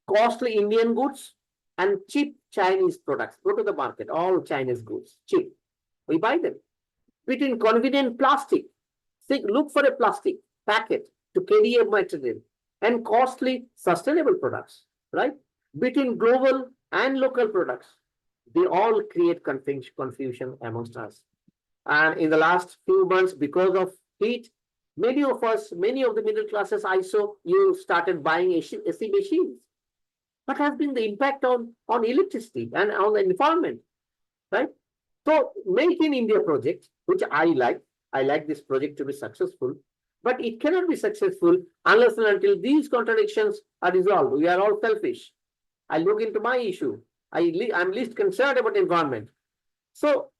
costly Indian goods and cheap Chinese products. Go to the market, all Chinese goods, cheap. We buy them. Between convenient plastic, look for a plastic packet to carry a material, and costly sustainable products, right? Between global and local products, they all create confusion amongst us. And in the last few months, because of heat, many of the middle classes, I saw you started buying AC machines. What has been the impact on electricity and on the environment, right? So, Make in India project, which I like this project to be successful, but it cannot be successful unless and until these contradictions are resolved. We are all selfish. I look into my issue. I'm least concerned about environment. So,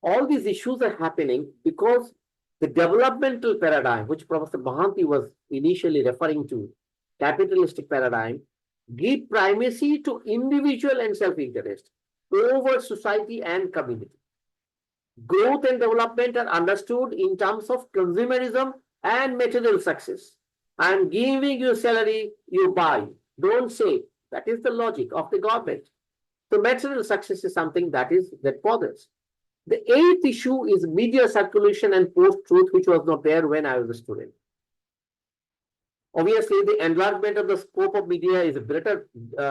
all these issues are happening because the developmental paradigm, which Professor Mohanty was initially referring to, capitalistic paradigm, give primacy to individual and self-interest over society and community. Growth and development are understood in terms of consumerism and material success. I'm giving you salary, you buy. Don't say. That is the logic of the government. So material success is something that bothers. The eighth issue is media circulation and post-truth, which was not there when I was a student. Obviously, the enlargement of the scope of media is better,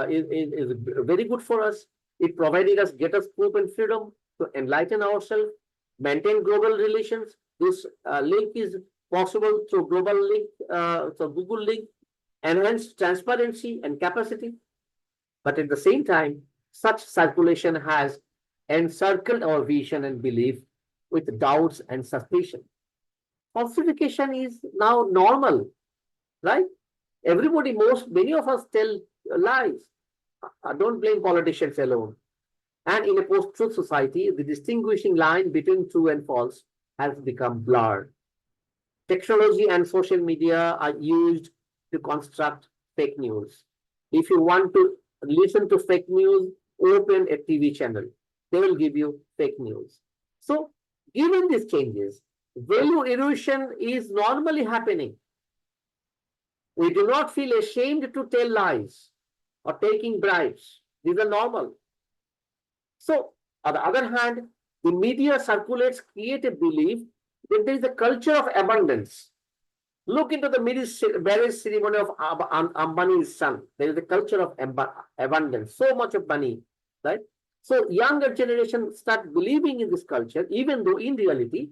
is very good for us. It provided us greater scope and freedom to enlighten ourselves, maintain global relations. This link is possible through global link, so Google link, enhance transparency and capacity. But at the same time, such circulation has encircled our vision and belief with doubts and suspicion. Falsification is now normal, right? Many of us tell lies. Don't blame politicians alone. And in a post-truth society, the distinguishing line between true and false has become blurred. Technology and social media are used to construct fake news. If you want to listen to fake news, open a TV channel. They will give you fake news. So, given these changes, value erosion is normally happening. We do not feel ashamed to tell lies or taking bribes. These are normal. So, on the other hand, the media circulates create a belief that there is a culture of abundance. Look into the marriage ceremony of Ambani's son. There is a culture of abundance, so much of money, right? So, younger generation start believing in this culture, even though in reality,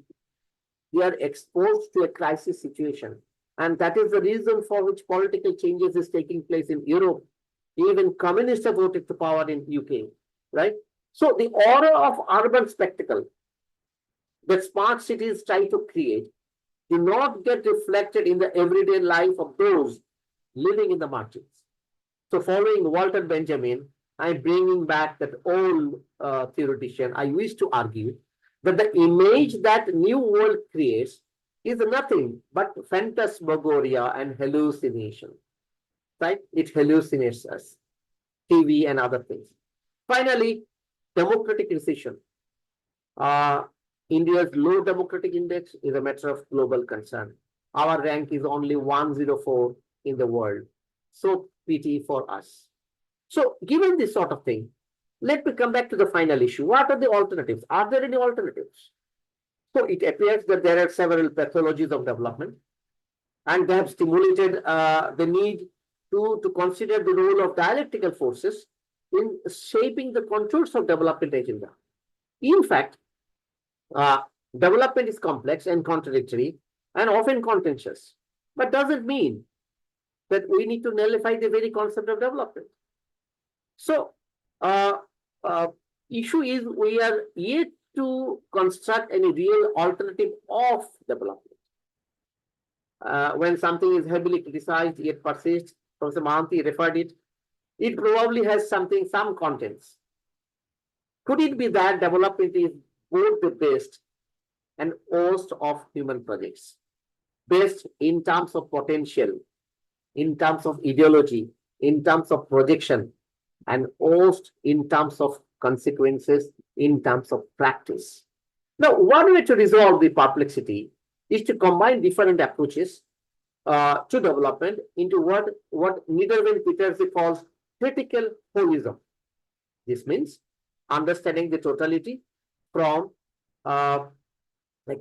they are exposed to a crisis situation. And that is the reason for which political changes is taking place in Europe. Even communists have voted to power in UK, right? So the aura of urban spectacle that smart cities try to create do not get reflected in the everyday life of those living in the margins. So following Walter Benjamin, I'm bringing back that old theoretician. I wish to argue that the image that new world creates is nothing but phantasmagoria and hallucination, right? It hallucinates us, TV and other things. Finally, democratic recession. India's low democratic index is a matter of global concern. Our rank is only 104 in the world. So pity for us. So given this sort of thing, let me come back to the final issue. What are the alternatives? Are there any alternatives? So it appears that there are several pathologies of development, and they have stimulated the need to consider the role of dialectical forces in shaping the contours of development agenda. In fact, development is complex and contradictory and often contentious, but doesn't mean that we need to nullify the very concept of development. So, issue is we are yet to construct any real alternative of development. When something is heavily criticized yet persists, Professor Mohanty referred it probably has some contents. Could it be that development is both the best and worst of human projects? Best in terms of potential, in terms of ideology, in terms of projection, and worst in terms of consequences, in terms of practice. Now, one way to resolve the perplexity is to combine different approaches to development into what Niederwien Peterson calls critical holism. This means understanding the totality from a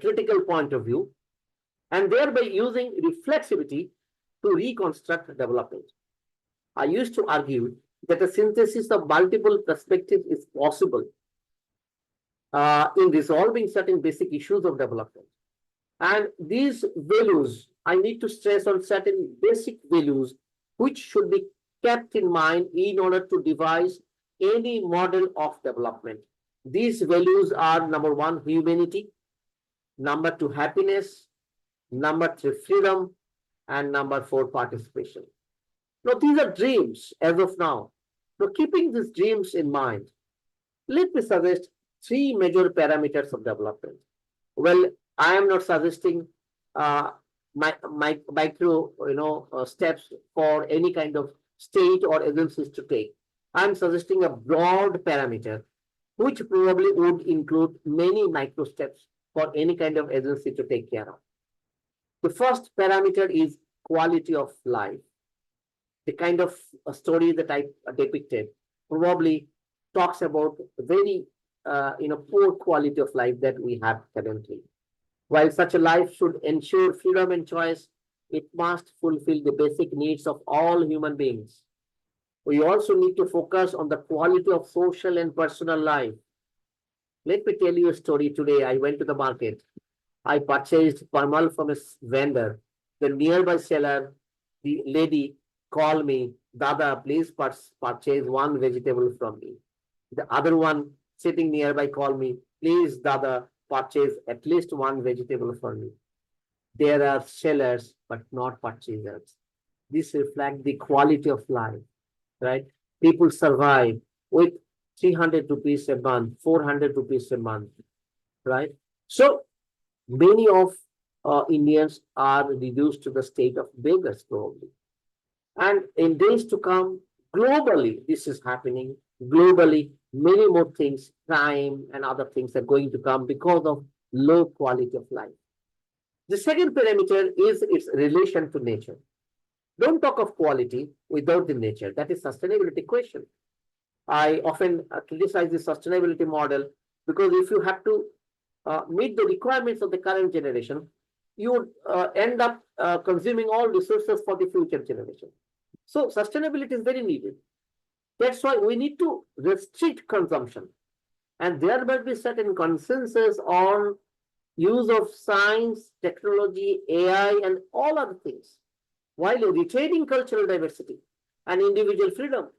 critical point of view, and thereby using reflexivity to reconstruct development. I used to argue that a synthesis of multiple perspectives is possible in resolving certain basic issues of development. And these values, I need to stress on certain basic values which should be kept in mind in order to devise any model of development. These values are: number one, humanity; number two, happiness; number three, freedom; and number four, participation. Now, these are dreams as of now. Now, keeping these dreams in mind, let me suggest three major parameters of development. Well, I am not suggesting micro, steps for any kind of state or agencies to take. I am suggesting a broad parameter, which probably would include many micro steps for any kind of agency to take care of. The first parameter is quality of life. The kind of story that I depicted probably talks about very poor quality of life that we have currently. While such a life should ensure freedom and choice, it must fulfill the basic needs of all human beings. We also need to focus on the quality of social and personal life. Let me tell you a story. Today, I went to the market. I purchased parmal from a vendor. The nearby seller, the lady, called me, "Dada, please purchase one vegetable from me." The other one sitting nearby called me, "Please, Dada, purchase at least one vegetable for me." There are sellers, but not purchasers. This reflects the quality of life, right? People survive with 300 rupees a month, 400 rupees a month, right? So many of Indians are reduced to the state of beggars probably. And in days to come, globally, this is happening. Globally, many more things, crime and other things are going to come because of low quality of life. The second parameter is its relation to nature. Don't talk of quality without the nature. That is sustainability question. I often criticize the sustainability model because if you have to meet the requirements of the current generation, you would end up consuming all resources for the future generation. So sustainability is very needed. That's why we need to restrict consumption. And there must be certain consensus on use of science, technology, AI, and all other things, while retaining cultural diversity and individual freedom.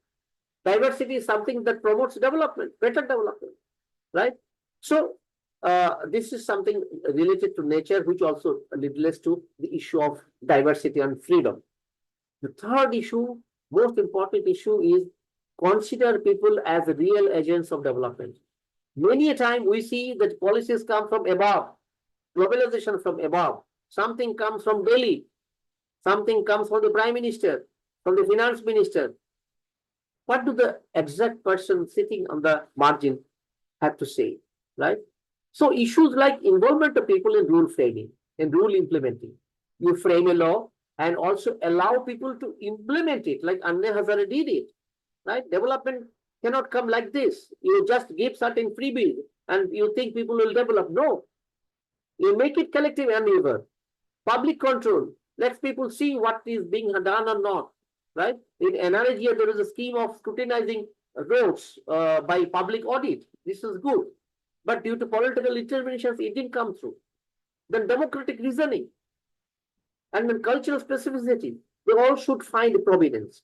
Diversity is something that promotes development, better development, right? So this is something related to nature, which also relates to the issue of diversity and freedom. The third issue, most important issue, is consider people as real agents of development. Many a time we see that policies come from above, globalization from above. Something comes from Delhi, something comes from the Prime Minister, from the Finance Minister. What do the exact person sitting on the margin have to say, right? So issues like involvement of people in rule framing and rule implementing. You frame a law and also allow people to implement it, like Anne Hazare did it, right? Development cannot come like this. You just give certain freebies and you think people will develop. No. You make it collective endeavor. Public control lets people see what is being done or not, right? In NRSG, there is a scheme of scrutinizing roads by public audit. This is good. But due to political interventions, it didn't come through. Then democratic reasoning and then cultural specificity, they all should find providence.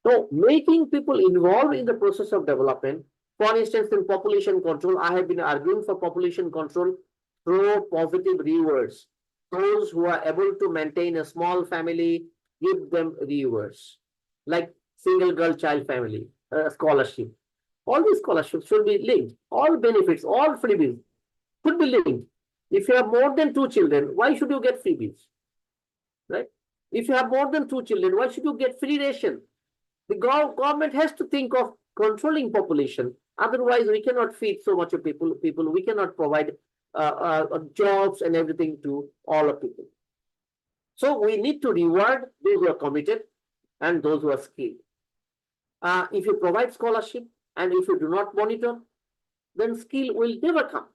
So making people involved in the process of development, for instance, in population control, I have been arguing for population control through positive rewards. Those who are able to maintain a small family, give them rewards, like single girl child family, scholarship. All these scholarships should be linked. All benefits, all freebies should be linked. If you have more than 2 children, why should you get freebies? Right? If you have more than 2 children, why should you get free ration? The government has to think of controlling population. Otherwise, we cannot feed so much of people. We cannot provide jobs and everything to all of people. So we need to reward those who are committed and those who are skilled. If you provide scholarship And if you do not monitor, then skill will never come,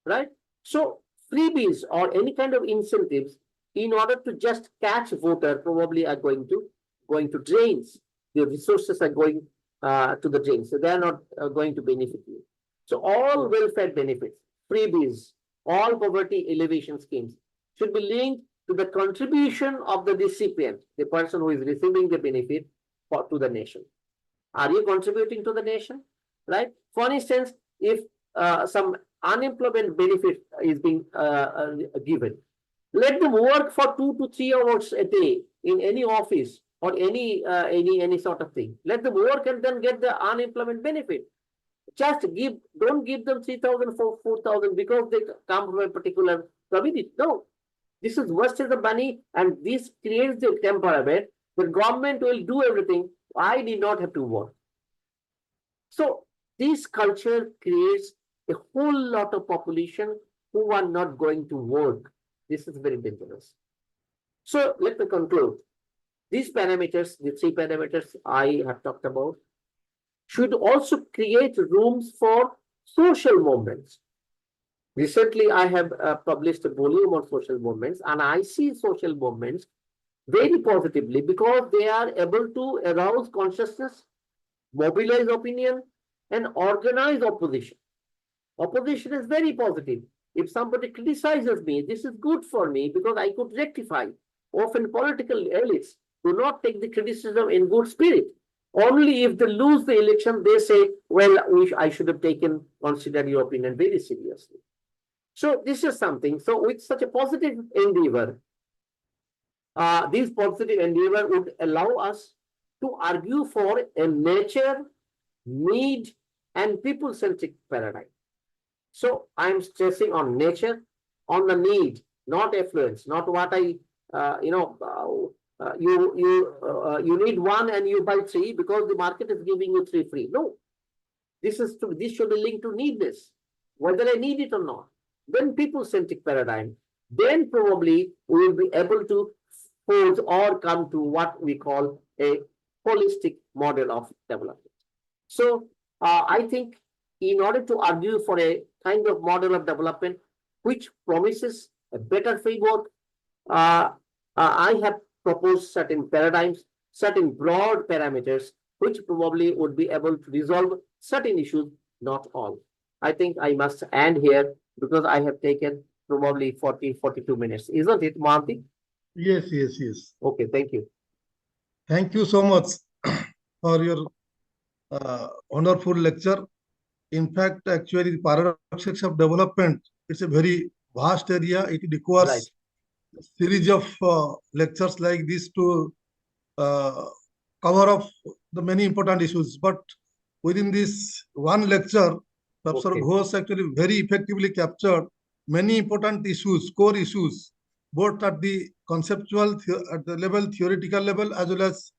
right? So freebies or any kind of incentives in order to just catch voter probably are going to drains. The resources are going to the drains. So they are not going to benefit you. So all welfare benefits, freebies, all poverty elevation schemes should be linked to the contribution of the recipient, the person who is receiving the benefit to the nation. Are you contributing to the nation? Right? For instance, if some unemployment benefit is being given, let them work for 2 to 3 hours a day in any office or any sort of thing. Let them work and then get the unemployment benefit. Just don't give them 3,000 for 4,000 because they come from a particular community. No, this is wasted the money, and this creates the temperament. The government will do everything. I did not have to work. So this culture creates a whole lot of population who are not going to work. This is very dangerous. So let me conclude. These parameters, the 3 parameters I have talked about, should also create rooms for social movements. Recently, I have published a volume on social movements, and I see social movements very positively because they are able to arouse consciousness, mobilize opinion, and organize opposition. Opposition is very positive. If somebody criticizes me, this is good for me because I could rectify. Often political elites do not take the criticism in good spirit. Only if they lose the election, they say, well, I should have considered your opinion very seriously. So this is something. So with such a positive endeavor, this positive endeavor would allow us to argue for a nature, need, and people-centric paradigm. So I'm stressing on nature, on the need, not affluence, not what you need 1 and you buy 3 because the market is giving you 3 free. No, this should be linked to needness, whether I need it or not. Then people-centric paradigm, then probably we will be able to forge or come to what we call a holistic model of development. So I think in order to argue for a kind of model of development which promises a better framework, I have proposed certain paradigms, certain broad parameters, which probably would be able to resolve certain issues, not all. I think I must end here because I have taken probably 42 minutes. Isn't it, Mohanty? Yes. Okay, thank you. Thank you so much for your wonderful lecture. In fact, actually, the paradoxes of development, it's a very vast area. It requires a series of lectures like this to cover up the many important issues. But within this one lecture, Professor Ghosh actually very effectively captured many important issues, core issues, both at the conceptual, at the level, theoretical level, as well as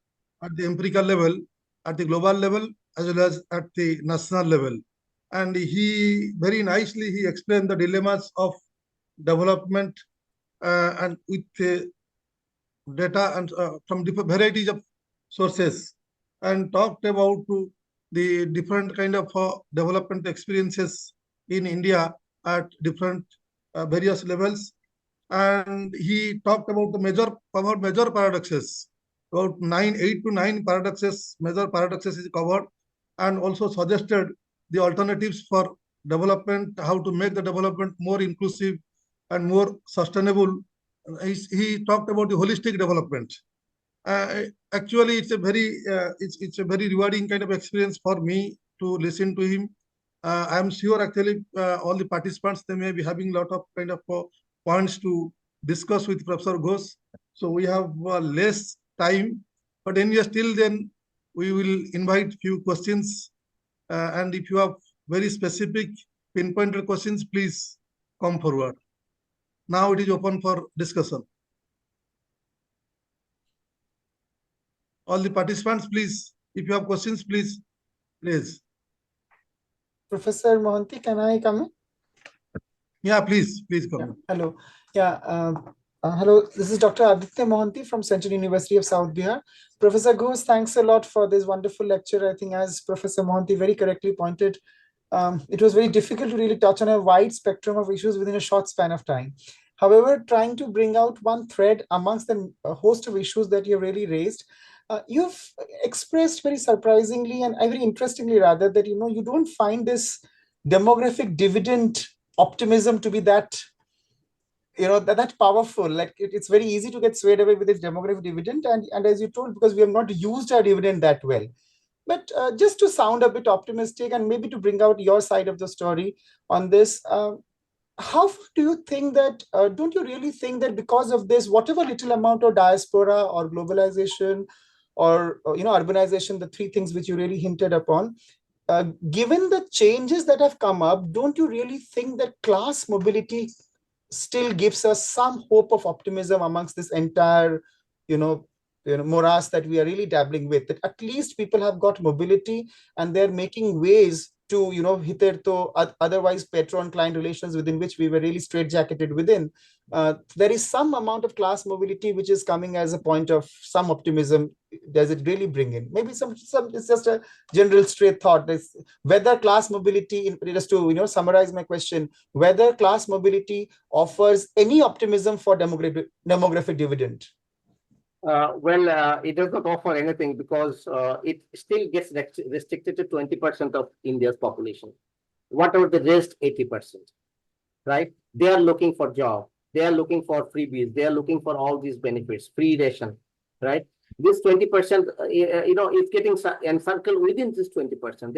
at the empirical level, at the global level, as well as at the national level. And he very nicely explained the dilemmas of development and with data and from different varieties of sources, and talked about the different kind of development experiences in India at different various levels. And he talked about the major paradoxes, about 8 to 9 paradoxes, major paradoxes is covered, and also suggested the alternatives for development, how to make the development more inclusive and more sustainable. He talked about the holistic development. Actually, it's a very rewarding kind of experience for me to listen to him. I'm sure actually all the participants, they may be having a lot of kind of points to discuss with Professor Ghosh. So we have less time, but anyway, still then we will invite few questions. And if you have very specific pinpointed questions, please come forward. Now it is open for discussion. All the participants, please, if you have questions, please raise. Professor Mohanty, can I come in? Yeah, please come. Hello. Yeah, Hello, this is Dr. Aditya Mohanty from Central University of South Bihar. Professor Ghosh, thanks a lot for this wonderful lecture. I think as Professor Mohanty very correctly pointed, it was very difficult to really touch on a wide spectrum of issues within a short span of time. However, trying to bring out one thread amongst the host of issues that you really raised, you've expressed very surprisingly and very interestingly rather that, you don't find this demographic dividend optimism to be that that's powerful. Like it's very easy to get swayed away with this demographic dividend, and as you told, because we have not used our dividend that well. But just to sound a bit optimistic and maybe to bring out your side of the story on this, how do you think that, don't you really think that because of this, whatever little amount of diaspora or globalization or urbanization, the three things which you really hinted upon, given the changes that have come up, don't you really think that class mobility still gives us some hope of optimism amongst this entire, morass that we are really dabbling with? That at least people have got mobility and they're making ways to, hitherto otherwise patron-client relations within which we were really straitjacketed within. There is some amount of class mobility which is coming as a point of some optimism. Does it really bring in? Maybe some it's just a general straight thought. Is whether class mobility, just to summarize my question, whether class mobility offers any optimism for demographic dividend. It does not offer anything because it still gets restricted to 20% of India's population. Whatever the rest 80%, right? They are looking for job. They are looking for freebies. They are looking for all these benefits, free ration, right? This 20%, is getting encircled within this 20%.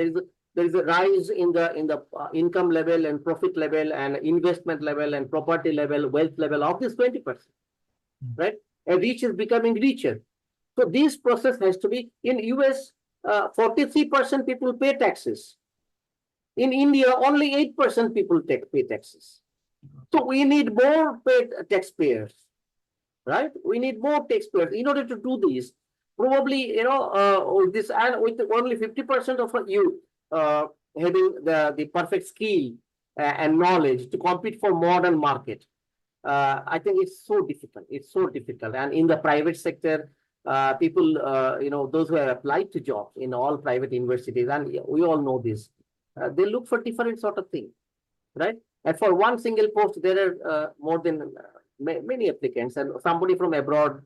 There is a rise in the income level and profit level and investment level and property level, wealth level of this 20%, right? And rich is becoming richer. So this process has to be in US. 43% people pay taxes. In India, only 8% people pay taxes. So we need more taxpayers, right? We need more taxpayers in order to do this. Probably, this and with only 50% of youth having the perfect skill and knowledge to compete for modern market. I think it's so difficult. It's so difficult. And in the private sector, people, those who have applied to jobs in all private universities, and we all know this, they look for different sort of thing, right? And for one single post, there are more than many applicants, and somebody from abroad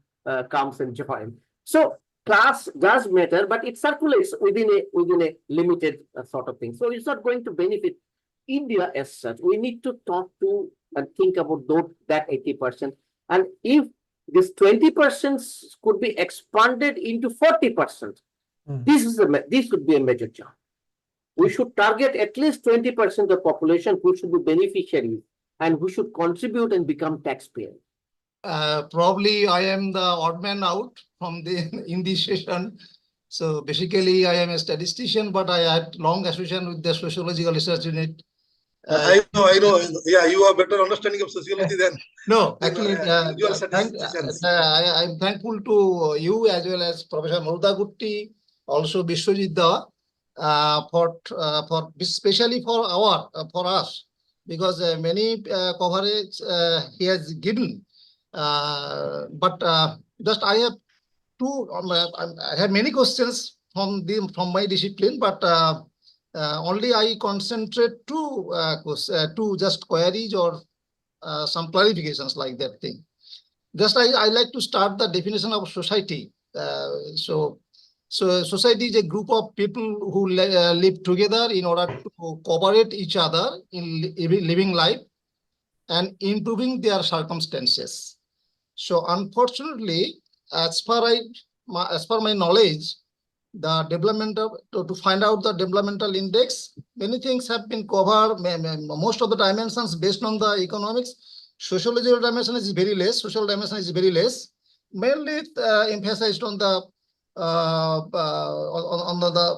comes and joins. So class does matter, but it circulates within a limited sort of thing. So it's not going to benefit India as such. We need to talk to and think about that 80%. And if this 20% could be expanded into 40%, this would be a major jump. We should target at least 20% of the population who should be beneficiaries and who should contribute and become taxpayers. Probably I am the odd man out in this session. So basically I am a statistician, but I had long association with the sociological research unit. I know. Yeah, you have better understanding of sociology than. No, actually, you are statisticians. I'm thankful to you as well as Professor Mohanty, also Biswajit for especially for us, because many coverage he has given. But just I have I have many questions from my discipline, but only I concentrate to just queries or some clarifications like that thing. Just I like to start the definition of society. So society is a group of people who live together in order to cooperate each other in living life and improving their circumstances. So unfortunately, as per my knowledge, the development of to find out the developmental index, many things have been covered. Most of the dimensions based on the economics, sociological dimension is very less. Social dimension is very less. Mainly emphasized on the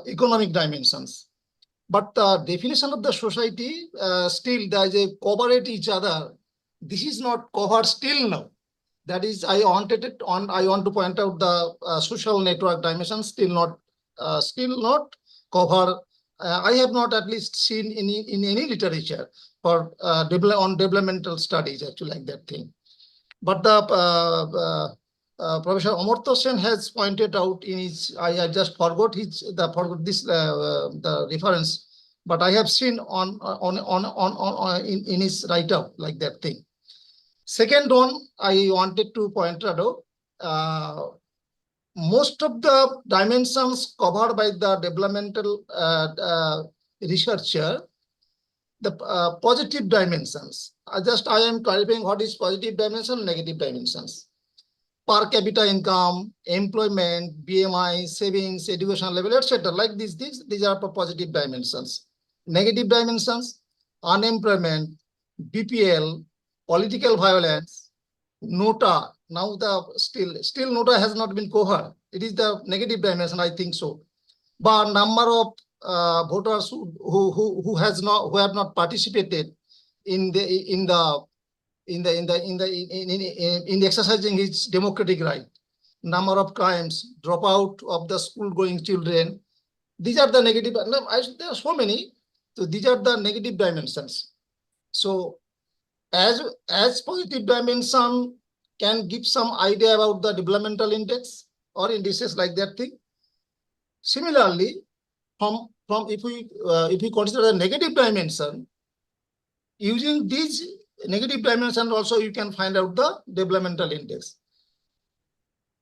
economic dimensions. But the definition of the society still there is a cooperate each other. This is not covered still now. That is, I want to point out the social network dimension still not covered. I have not at least seen in any literature for on developmental studies actually like that thing. But the Professor Amartya Sen has pointed out in his, I just forgot the reference, but I have seen in his write-up like that thing. Second one, I wanted to point out, most of the dimensions covered by the developmental researcher, the positive dimensions. I am clarifying what is positive dimension, negative dimensions. Per capita income, employment, BMI, savings, education level, etc. Like these are positive dimensions. Negative dimensions, unemployment, BPL, political violence, nota. Now still nota has not been covered. It is the negative dimension, I think so. But number of voters who have not participated in exercising his democratic right, number of crimes, dropout of the school-going children. These are the negative. There are so many. So these are the negative dimensions. So as positive dimension can give some idea about the developmental index or indices like that thing. Similarly, if we consider the negative dimension, using these negative dimensions also you can find out the developmental index.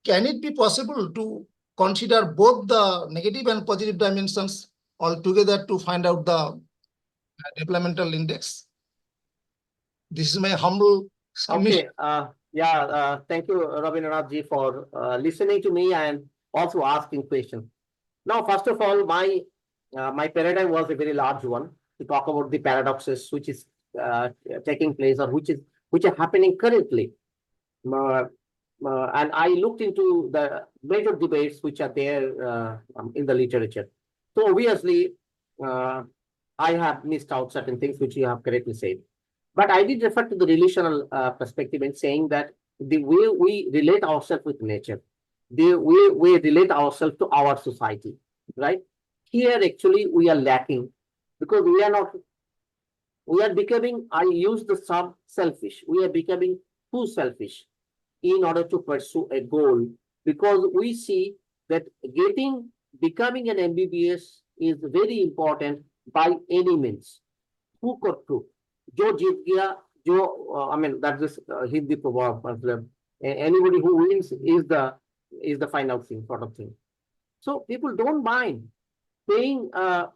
Can it be possible to consider both the negative and positive dimensions altogether to find out the developmental index? This is my humble submission. Okay. Thank you, Rabindranath ji, for listening to me and also asking questions. Now, first of all, my paradigm was a very large one to talk about the paradoxes which is taking place or which are happening currently. And I looked into the major debates which are there in the literature. So obviously, I have missed out certain things which you have correctly said. But I did refer to the relational perspective in saying that the way we relate ourselves with nature, the way we relate ourselves to our society, right? Here, actually, we are lacking because we are becoming, I use the term selfish. We are becoming too selfish in order to pursue a goal because we see that becoming an MBBS is very important by any means. Hook or crook. Jo jeet gaya, that's this Hindi proverb. Anybody who wins is the final thing, sort of thing. So people don't mind paying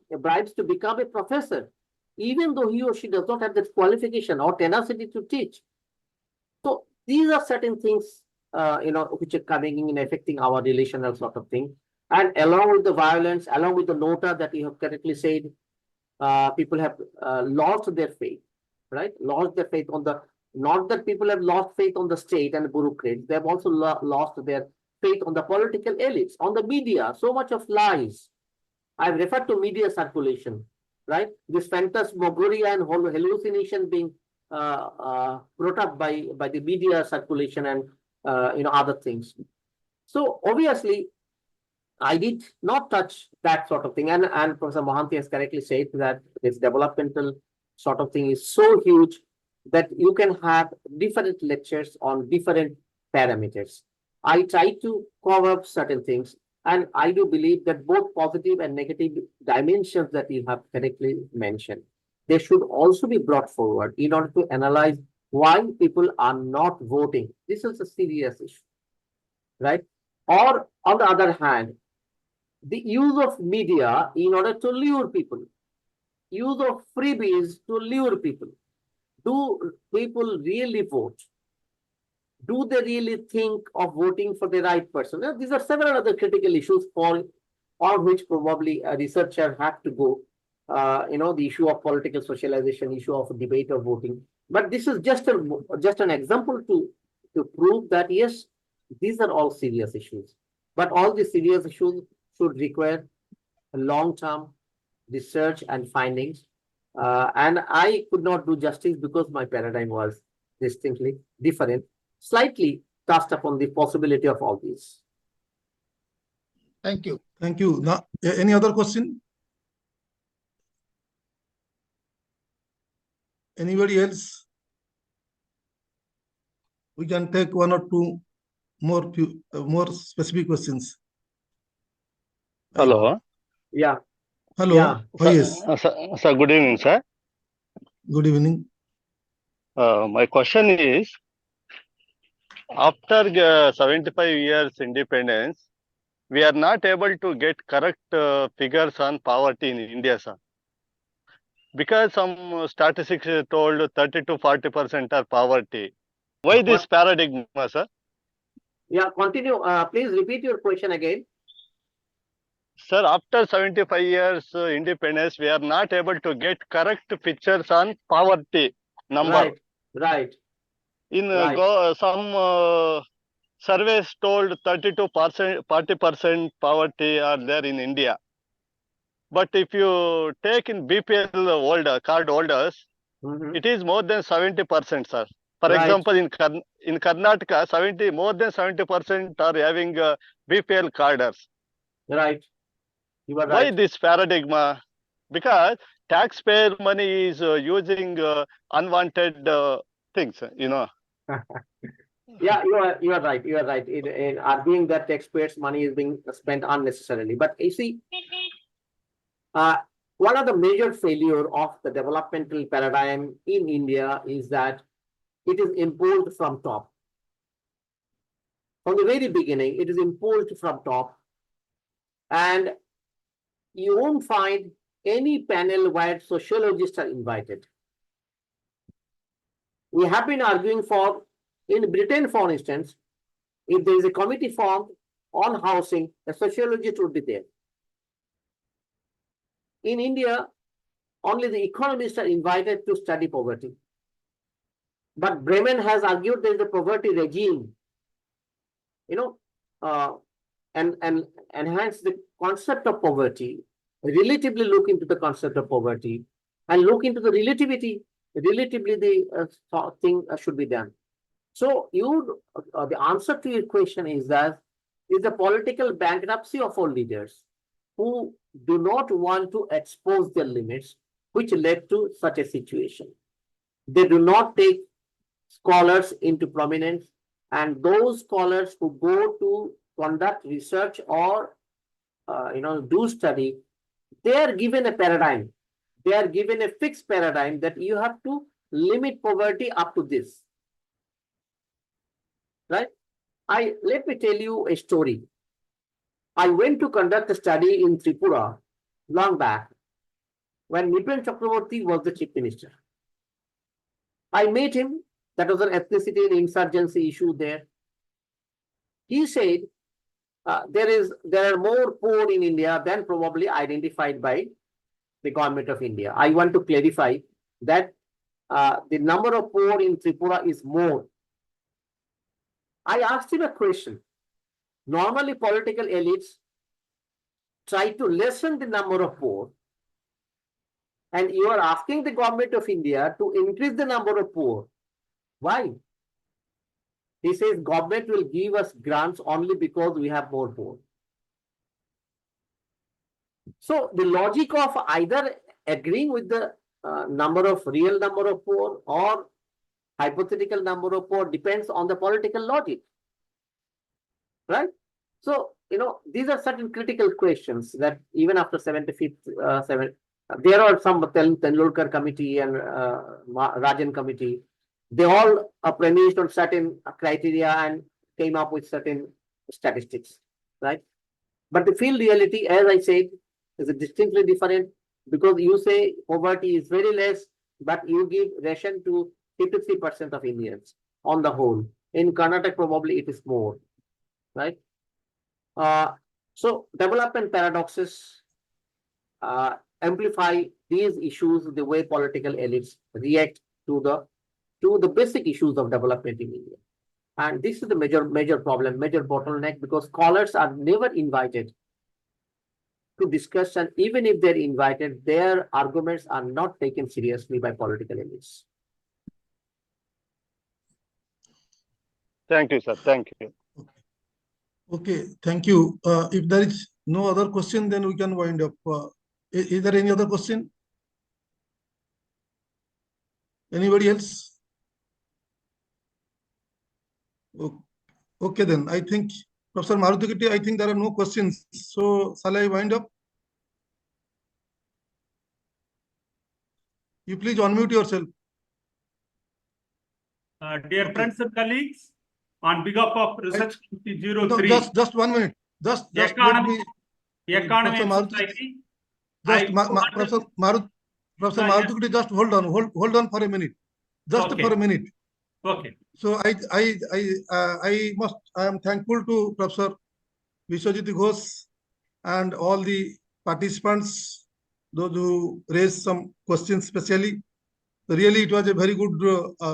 bribes to become a professor, even though he or she does not have that qualification or tenacity to teach. So these are certain things, which are coming in and affecting our relational sort of thing. And along with the violence, along with the nota that you have correctly said, people have lost their faith, right? Lost their faith on not that people have lost faith on the state and the bureaucrats, they have also lost their faith on the political elites, on the media, so much of lies. I've referred to media circulation, right? This phantasmagoria and hallucination being brought up by the media circulation and other things. So obviously, I did not touch that sort of thing. And Professor Mohanty has correctly said that this developmental sort of thing is so huge that you can have different lectures on different parameters. I try to cover up certain things. And I do believe that both positive and negative dimensions that you have correctly mentioned, they should also be brought forward in order to analyze why people are not voting. This is a serious issue, right? Or on the other hand, the use of media in order to lure people, use of freebies to lure people. Do people really vote? Do they really think of voting for the right person? These are several other critical issues on which probably a researcher has to go. The issue of political socialization, issue of debate of voting. But this is just an example to prove that yes, these are all serious issues. But all these serious issues should require long-term research and findings. And I could not do justice because my paradigm was distinctly different, slightly touched upon the possibility of all these. Thank you. Thank you. Now, any other question? Anybody else? we can take one or two more specific questions. Hello. Yeah, Hello. Yeah. Oh, yes. Sir, good evening, sir. Good evening. My question is, after 75 years independence, we are not able to get correct figures on poverty in India, sir. Because some statistics told 30 to 40% are poverty. Why this paradigm, sir? yeah, continue. Please repeat your question again. Sir, after 75 years independence, we are not able to get correct pictures on poverty number. Right. In Right. some surveys told 30 to 40% poverty are there in India. But if you take in BPL card holders, Mhm. it is more than 70%, sir. For Right. example, in Karnataka, more than 70% are having BPL carders. Right. You are Why right. this paradigm? Because taxpayer money is using unwanted things, you know. Yeah, you are right. You are right in arguing that taxpayers' money is being spent unnecessarily. But you see, one of the major failure of the developmental paradigm in India is that it is imposed from top. From the very beginning, it is imposed from top, and you won't find any panel where sociologists are invited. We have been arguing for, in Britain, for instance, if there is a committee formed on housing, a sociologist would be there. In India, only the economists are invited to study poverty. But Bremen has argued there is a poverty regime, and enhance the concept of poverty, relatively look into the concept of poverty, and look into the relatively the thing should be done. So the answer to your question is that is the political bankruptcy of all leaders who do not want to expose their limits, which led to such a situation. They do not take scholars into prominence, and those scholars who go to conduct research or do study, they are given a paradigm. They are given a fixed paradigm that you have to limit poverty up to this. Right? Let me tell you a story. I went to conduct a study in Tripura long back when Nipin Chakraborty was the chief minister. I met him. That was an ethnicity and insurgency issue there. He said there are more poor in India than probably identified by the government of India. I want to clarify that the number of poor in Tripura is more. I asked him a question. Normally, political elites try to lessen the number of poor, and you are asking the government of India to increase the number of poor. Why? He says government will give us grants only because we have more poor. So the logic of either agreeing with the real number of poor or hypothetical number of poor depends on the political logic, right? So, these are certain critical questions that even after 75th, there are some Tendulkar committee and Rajan committee. They all are premised on certain criteria and came up with certain statistics, right? But the field reality, as I said, is distinctly different because you say poverty is very less, but you give ration to 53% of Indians on the whole. In Karnataka, probably it is more, right? So development paradoxes amplify these issues the way political elites react to the basic issues of development in India. And this is the major problem, major bottleneck, because scholars are never invited to discuss, and even if they're invited, their arguments are not taken seriously by political elites. Thank you, sir. Thank you. Okay, thank you. If there is no other question, then we can wind up. Is there any other question? Anybody else? Okay, then I think Professor Maruti, I think there are no questions. So shall I wind up? You please unmute yourself. Dear Okay. friends and colleagues, on behalf of Research Committee No, 03, just 1 minute. Just let economy, me. economy and Professor Maruti, society. just I- Professor yes. Maruti, just hold on for a minute. Just Okay. for a minute. Okay. So I am thankful to Professor Biswajit Ghosh and all the participants, those who raised some questions specially. Really, it was a very good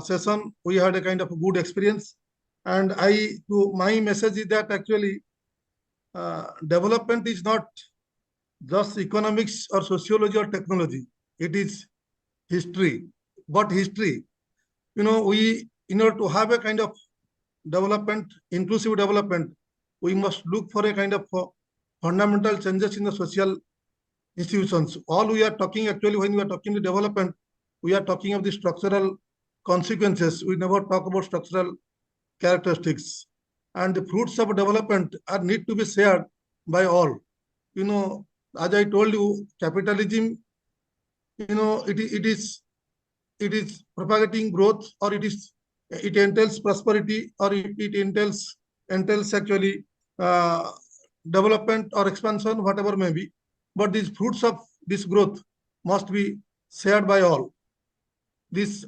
session. We had a kind of a good experience. And my message is that actually development is not just economics or sociology or technology. It is history. What history? In order to have a kind of development, inclusive development, we must look for a kind of fundamental changes in the social institutions. All we are talking actually, when we are talking the development, we are talking of the structural consequences. We never talk about structural characteristics. And the fruits of development are need to be shared by all. As I told you, capitalism, it is propagating growth, or it entails prosperity, or it entails actually development or expansion, whatever may be. But these fruits of this growth must be shared by all.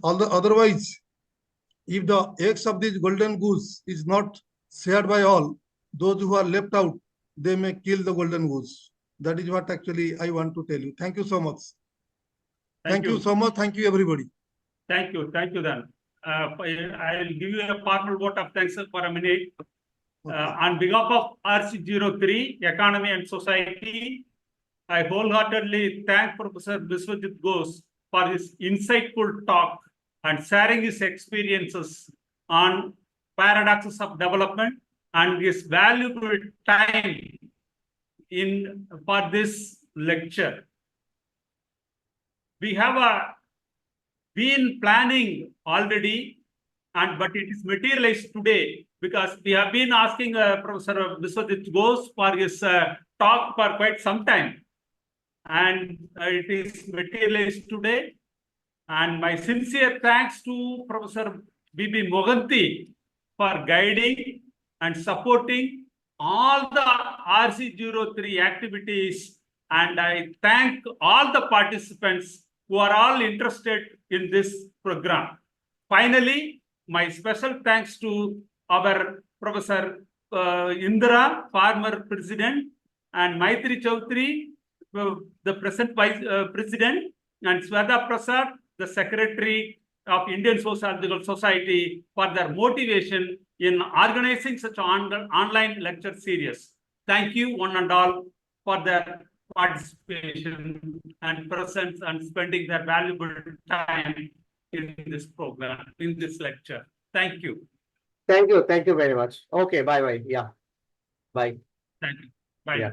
Otherwise, if the eggs of this golden goose is not shared by all, those who are left out, they may kill the golden goose. That is what actually I want to tell you. Thank you so much. Thank you so much. Thank you, everybody. Thank you then. I'll give you a formal vote of thanks for a minute. Okay. On behalf of RC03, Economy and Society, I wholeheartedly thank Professor Biswajit Ghosh for his insightful talk and sharing his experiences on paradoxes of development and his valuable time for this lecture. We have been planning already, but it is materialized today because we have been asking Professor Biswajit Ghosh for his talk for quite some time, and it is materialized today. And my sincere thanks to Professor B.B. Mohanty for guiding and supporting all the RC03 activities. And I thank all the participants who are all interested in this program. Finally, my special thanks to our Professor Indra, former president, and Maitri Chaudhary, the present vice president, and Sweta Prasad, the secretary of Indian Sociological Society, for their motivation in organizing such an online lecture series. Thank you one and all for their participation and presence and spending their valuable time in this program, in this lecture. Thank you. Thank you very much. Okay, bye. Yeah, bye. Thank you. Bye. Yeah.